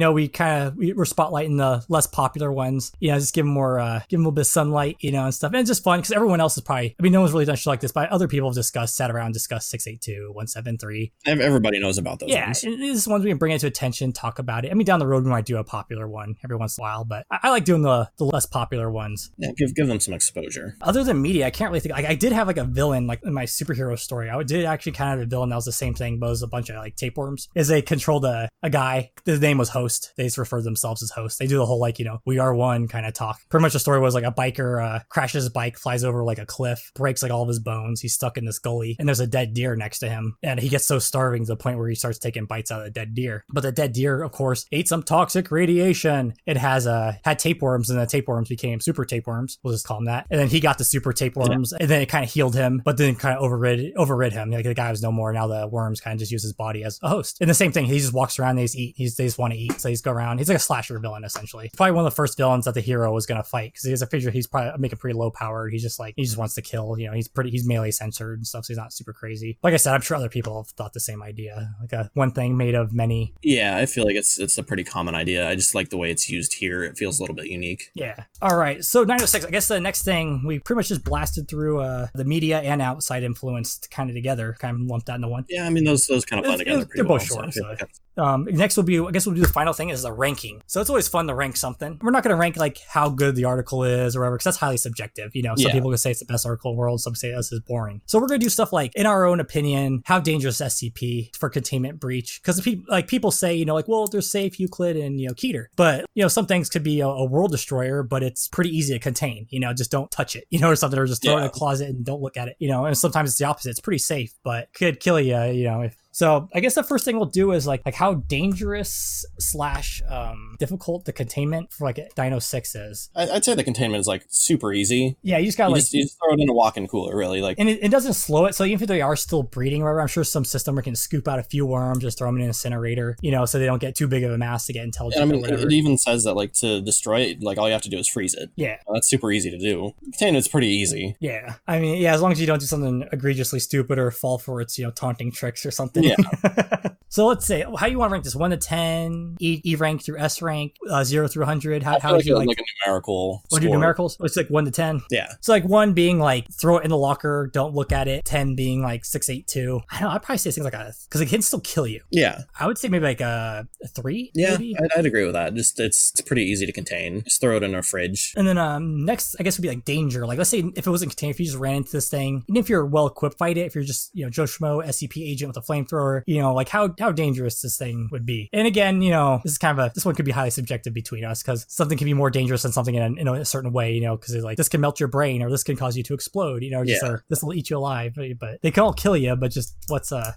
spotlighting the less popular ones. Just give them a little bit of sunlight, and stuff. And it's just fun because everyone else is probably. I mean, no one's really done shit like this, but other people have sat around and discussed 682, 173. Everybody knows about those. Yeah, and these ones we can bring it to attention, talk about it. I mean, down the road we might do a popular one every once in a while, but I like doing the less popular ones. Yeah, give them some exposure. Other than media, I can't really think. Like, I did have like a villain like in my superhero story. I did actually kind of have a villain that was the same thing, but it was a bunch of like tapeworms. Is they controlled a guy. His name was Host. They just refer to themselves as Host. They do the whole like we are one kind of talk. Pretty much the story was like a biker crashes his bike, flies over like a cliff, breaks like all of his bones. He's stuck in this gully, and there's a dead deer next to him, and he gets so starving to the point where he starts taking bites out of the dead deer. But the dead deer, of course, ate some toxic radiation. It had tapeworms, and the tapeworms became super tapeworms. We'll just call them that. And then he got the super tapeworms, and then it kind of healed him, but then kind of overrid him. Like the guy was no more. Now the worms kind of just use his body as a host. And the same thing, he just walks around, they just want to eat. So he's go around. He's like a slasher villain, essentially. He's probably one of the first villains that the hero was going to fight, because he's a figure, he's probably making pretty low powered. He's just he just wants to kill. He's melee censored and stuff, so he's not super crazy. Like I said, I'm sure other people have thought the same idea. Like a one thing made of many. Yeah, I feel like it's a pretty common idea. I just like the way it's used here. It feels a little bit unique. Yeah. All right. So 906, I guess the next thing, we pretty much just blasted through the media and outside influence kind of together, kind of lumped that into one. Yeah, I mean, those kind of blend together pretty well. They're both short. Next we'll do the final thing is the ranking. So it's always fun to rank something. We're not going to rank like how good the article is or whatever, because that's highly subjective. Some people can say it's the best article in the world. Some say this is boring. So we're going to do stuff like, in our own opinion, how dangerous SCP for containment breach. Because people say, well, there's safe, Euclid, and Keter. But some things could be a world destroyer, but it's pretty easy to contain. Just don't touch it, or something, or just throw it in a closet and don't look at it. And sometimes it's the opposite. It's pretty safe, but could kill you. If So I guess the first thing we'll do is like how dangerous / difficult the containment for like 906 is. I'd say the containment is like super easy. Yeah, you just gotta you just throw it in a walk-in cooler, really. Like, and it doesn't slow it. So even if they are still breeding, or whatever, I'm sure some system where can scoop out a few worms, just throw them in an incinerator, so they don't get too big of a mass to get intelligent. And I mean, or whatever. it even says that like to destroy it, like all you have to do is freeze it. Yeah, that's super easy to do. Containment's pretty easy. Yeah, I mean, as long as you don't do something egregiously stupid or fall for its taunting tricks or something. Yeah. So let's say, how you want to rank this? 1 to 10, E rank through S rank, 0 through 100. How would you like a numerical? Want to do numericals? It's like 1 to 10. Yeah. So like 1 being like throw it in the locker, don't look at it. 10 being like 682. I don't know. I'd probably say things like because it can still kill you. Yeah. I would say maybe like a 3. Yeah, maybe? I'd agree with that. Just it's pretty easy to contain. Just throw it in a fridge. And then next, I guess would be like danger. Like let's say if it wasn't contained, if you just ran into this thing, even if you're well equipped, fight it. If you're just Joe Schmo SCP agent with a flamethrower, like how dangerous this thing would be. And again, this one could be highly subjective between us, because something can be more dangerous than something in a certain way, because like this can melt your brain, or this can cause you to explode, or this will eat you alive. But they can all kill you. But just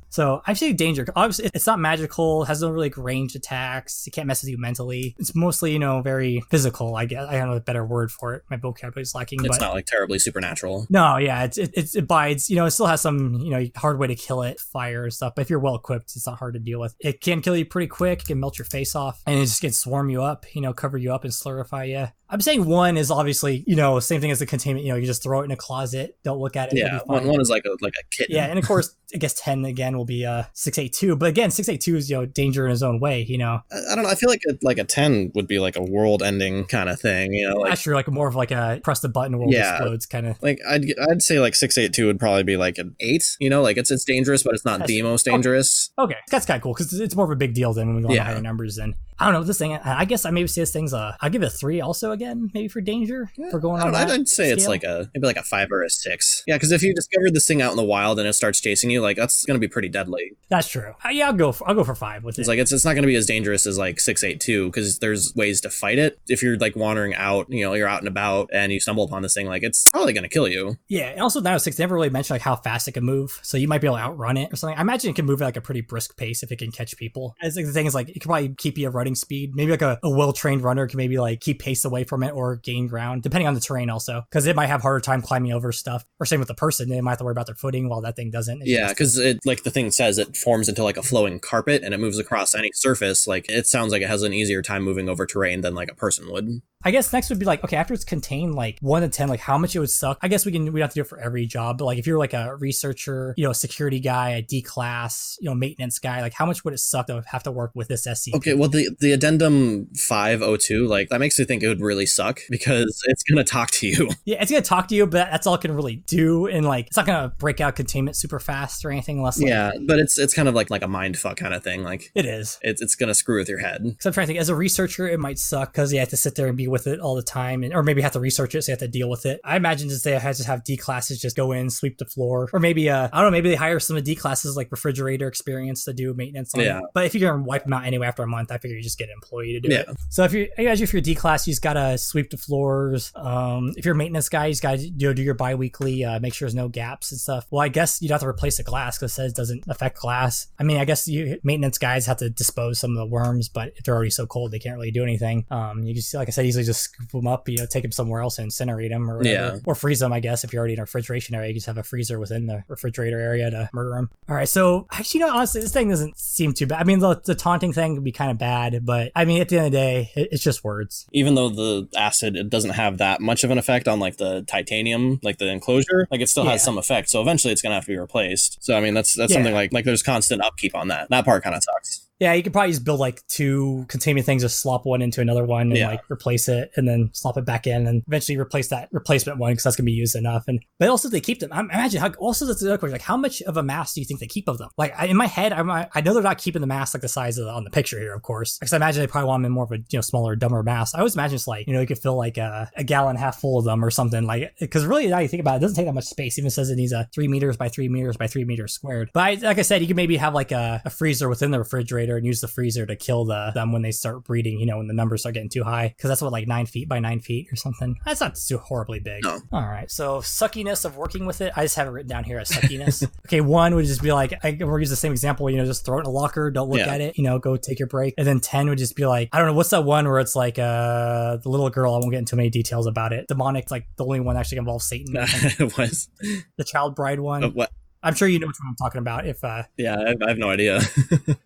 so I say danger. Obviously, it's not magical, has no really ranged attacks. It can't mess with you mentally. It's mostly very physical. I guess I don't know a better word for it. My vocabulary is lacking. It's not like terribly supernatural. No, yeah, it bites. It still has some hard way to kill it, fire and stuff. But if you're well equipped, it's not hard to deal with. It can kill you pretty quick. It can melt your face off, and it just can swarm you up, cover you up and slurify you. I'm saying 1 is obviously, same thing as the containment. You just throw it in a closet, don't look at it. Yeah, one is like a kitten. Yeah, and of course, I guess 10 again will be 682. But again, 682 is danger in his own way. I don't know. I feel like a 10 would be like a world-ending kind of thing. Actually, like more of like a press the button world explodes kind of. Like I'd say like 682 would probably be like an 8. Like it's dangerous, but it's not the most dangerous. Okay, that's kind of cool because it's more of a big deal than when we go on the higher numbers. And I don't know this thing. I guess I maybe say this thing's I'll give it a 3 also again, maybe for danger for going on. I'd say scale. It's like maybe like a 5 or a 6. Yeah, because if you discovered this thing out in the wild and it starts chasing you, like that's gonna be pretty deadly. That's true. Yeah, I'll go for 5 with it. It's like it's not gonna be as dangerous as like 682 because there's ways to fight it. If you're like wandering out, you're out and about and you stumble upon this thing, like it's probably gonna kill you. Yeah, and also 906 never really mentioned like how fast it can move, so you might be able to outrun it or something. I imagine it can move at like a pretty brisk pace if it can catch people. It's like the thing is like it can probably keep you at running speed. Maybe like a well-trained runner can maybe like keep pace away from it or gain ground, depending on the terrain also, because it might have harder time climbing over stuff. Or same with the person, they might have to worry about their footing while that thing doesn't. Yeah, because it like the thing says it forms into like a flowing carpet and it moves across any surface. Like it sounds like it has an easier time moving over terrain than like a person would. I guess next would be like, okay, after it's contained, like 1 to 10, like how much it would suck. I guess we have to do it for every job. But like if you're like a researcher, a security guy, a D class, maintenance guy, like how much would it suck to have to work with this SCP? Okay, well the addendum 502, like that makes me think it would really suck because it's gonna talk to you. Yeah, it's gonna talk to you, but that's all it can really do, and like it's not gonna break out containment super fast or anything unless. Like, but it's kind of like a mind fuck kind of thing. Like it is. It's gonna screw with your head. So I'm trying to think. As a researcher, it might suck because you have to sit there and be with it all the time, or maybe have to research it, so you have to deal with it. I imagine just they have to have D classes just go in, sweep the floor, or maybe I don't know, maybe they hire some of the D classes like refrigerator experience to do maintenance on it. But if you're gonna wipe them out anyway after a month, I figure you just get an employee to do it. So if you're D class, you just gotta sweep the floors. If you're a maintenance guy, you just gotta do your bi-weekly, make sure there's no gaps and stuff. Well, I guess you'd have to replace the glass because it says it doesn't affect glass. I mean, I guess maintenance guys have to dispose some of the worms, but if they're already so cold, they can't really do anything. You just, like I said, easily just scoop them up, take them somewhere else and incinerate them or whatever. Or freeze them, I guess. If you're already in a refrigeration area, you just have a freezer within the refrigerator area to murder them. All right, so actually, honestly, this thing doesn't seem too bad. I mean, the taunting thing would be kind of bad, but I mean, at the end of the day, it's just words. Even though the acid, it doesn't have that much of an effect on like the titanium, like the enclosure, like it still has some effect. So eventually it's going to have to be replaced. So I mean, that's something like there's constant upkeep on that. That part kind of sucks. Yeah, you could probably just build like 2 containment things, just slop one into another one and like replace it and then slop it back in and eventually replace that replacement one because that's going to be used enough. But also they keep them. I imagine also that's the other question, like how much of a mass do you think they keep of them? Like in my head, I know they're not keeping the mass like the size of on the picture here, of course, because I imagine they probably want them in more of a smaller, dumber mass. I always imagine it's like, you could fill like a gallon half full of them or something, like, because really now you think about it, it doesn't take that much space. It even says it needs a 3 meters by 3 meters by 3 meters squared. But like I said, you could maybe have like a freezer within the refrigerator and use the freezer to kill them when they start breeding, when the numbers start getting too high, because that's what, like 9 feet by 9 feet or something. That's not too horribly big. No. All right, so suckiness of working with it, I just have it written down here as suckiness. Okay, 1 would just be like, we'll use the same example, just throw it in a locker, don't look at it, go take your break. And then 10 would just be like, I don't know, what's that one where it's like the little girl, I won't get into many details about it, demonic, like the only one that actually involves Satan. It was the child bride one. What? I'm sure you know which one I'm talking about. If I have no idea.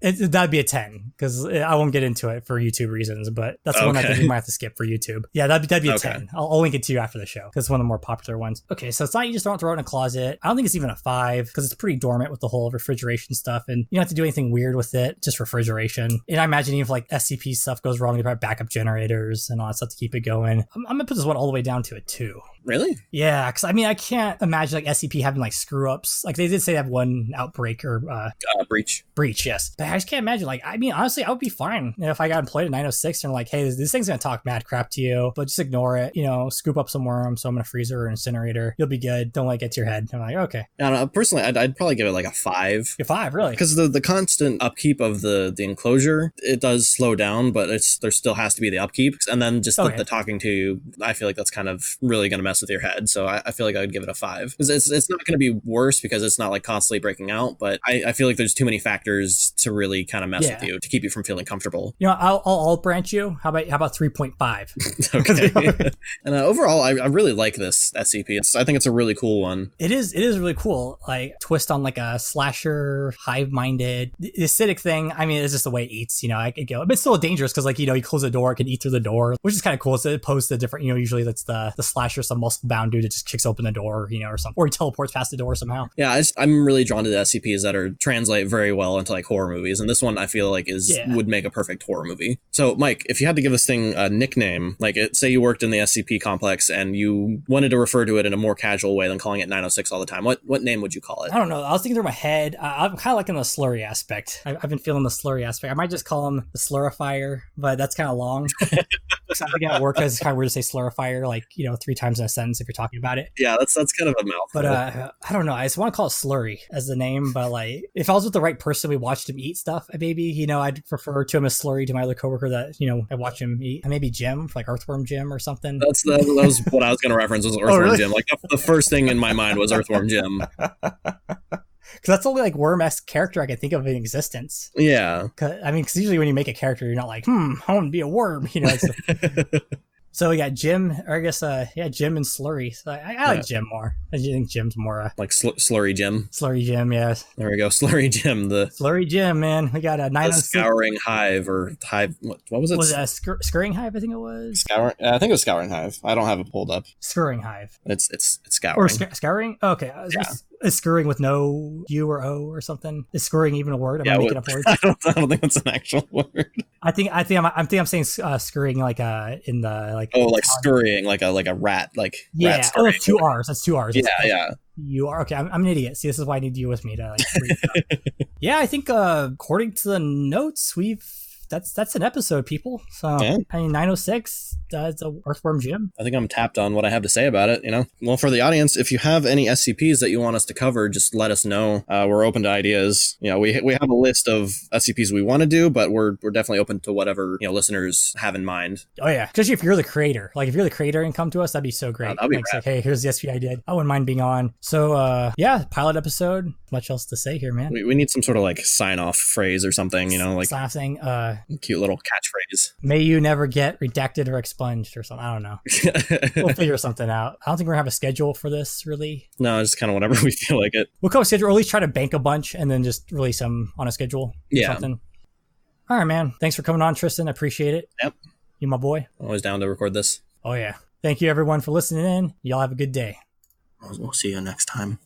That'd be a 10 because I won't get into it for YouTube reasons, but that's the one I think we might have to skip for YouTube. Yeah, that'd be a 10. I'll link it to you after the show because it's one of the more popular ones. Okay, so it's not you just don't throw it in a closet. I don't think it's even a 5 because it's pretty dormant with the whole refrigeration stuff, and you don't have to do anything weird with it. Just refrigeration. And I imagine even if like SCP stuff goes wrong, they probably have backup generators and all that stuff to keep it going. I'm gonna put this one all the way down to a 2. Really? Yeah, because I mean I can't imagine like SCP having like screw ups. Like they did say they have one outbreak or breach, yes, but I just can't imagine. Like, I mean, honestly, I would be fine if I got employed at 906 and like, hey, this thing's gonna talk mad crap to you, but just ignore it, scoop up some worms, so I'm gonna freezer or incinerator, you'll be good, don't let it get to your head. I'm like, okay. I don't know, personally I'd probably give it like a 5. A 5, really? Because the constant upkeep of the enclosure, it does slow down, but there still has to be the upkeep, and then just the talking to you, I feel like that's kind of really gonna mess mess with your head. So I feel like I would give it a 5. Because it's not going to be worse because it's not like constantly breaking out, but I feel like there's too many factors to really kind of mess with you to keep you from feeling comfortable. You know, I'll branch you. How about 3.5? Okay. And overall, I really like this SCP. I think it's a really cool one. It is really cool. Like twist on like a slasher, hive-minded. The acidic thing, I mean, it's just the way it eats, you know, I could go. But it's still dangerous because, like, you know, you close the door, it can eat through the door, which is kind of cool. So it opposed to different, you know, usually that's the slasher, some muscle-bound dude that just kicks open the door, you know, or something. Or he teleports past the door somehow. Yeah, I'm really drawn to the SCPs that translate very well into like horror movies. And this one I feel like would make a perfect horror movie. So, Mike, if you had to give this thing a nickname, like say you worked in the SCP complex and you wanted to refer to it in a more casual way than calling it 906 all the time, what name would you call it? I don't know. I was thinking through my head. I'm kind of liking the slurry aspect. I've been feeling the slurry aspect. I might just call him the slurifier, but that's kind of long. So I think at work, it's kind of weird to say slurifier, like, you know, 3 times in a sentence if you're talking about it. Yeah, that's kind of a mouthful. But I don't know. I just want to call it slurry as the name. But like, if I was with the right person, we watched him eat stuff. Maybe, you know, I'd refer to him as slurry to my other coworker that, you know, I watch him eat. And maybe Jim, like Earthworm Jim or something. That was what I was going to reference was Earthworm really? Jim. Like the first thing in my mind was Earthworm Jim. Because that's the only like worm-esque character I can think of in existence. Yeah. Because usually when you make a character, you're not like, I want to be a worm. You know. So we got Jim, or I guess, Jim and Slurry. So I like Jim more. I think Jim's more like Slurry Jim. Slurry Jim, yeah. There we go, Slurry Jim. Slurry Jim, man. We got a 906. Scouring Hive or Hive. What was it? Was it a Scouring Hive? I think it was. I think it was Scouring Hive. I don't have it pulled up. Scouring Hive. It's Scouring. Or Scouring? Oh, okay. Yeah. Is scouring with no U or O or something? Is scouring even a word? Am I making up words? I don't think that's an actual word. I think I'm saying scurrying like in the like. Oh, like scurrying, like a rat, like yeah. Rat oh, that's 2 R's. That's 2 R's. Yeah. You are okay. I'm an idiot. See, this is why I need you with me to like. Read yeah, I think according to the notes, that's an episode, people. So yeah. I mean, 906. It's a Earthworm Jim. I think I'm tapped on what I have to say about it. You know, well, for the audience, if you have any SCPs that you want us to cover, just let us know. We're open to ideas. You know, we have a list of SCPs we want to do, but we're definitely open to whatever, you know, listeners have in mind. Oh yeah, especially if you're the creator. Like if you're the creator and come to us, that'd be so great. That'd be like, hey, here's the SCP I did. I wouldn't mind being on. So yeah, pilot episode. Much else to say here, man. We need some sort of like sign off phrase or something. You know, like sign off thing. Cute little catchphrase. May you never get redacted or expunged or something. I don't know. We'll figure something out. I don't think we're gonna have a schedule for this, really. No, just kind of whenever we feel like it. We'll come with a schedule, or at least try to bank a bunch and then just release them on a schedule. Yeah. Something. All right, man. Thanks for coming on, Tristan. I appreciate it. Yep. You my boy. Always down to record this. Oh, yeah. Thank you, everyone, for listening in. Y'all have a good day. We'll see you next time.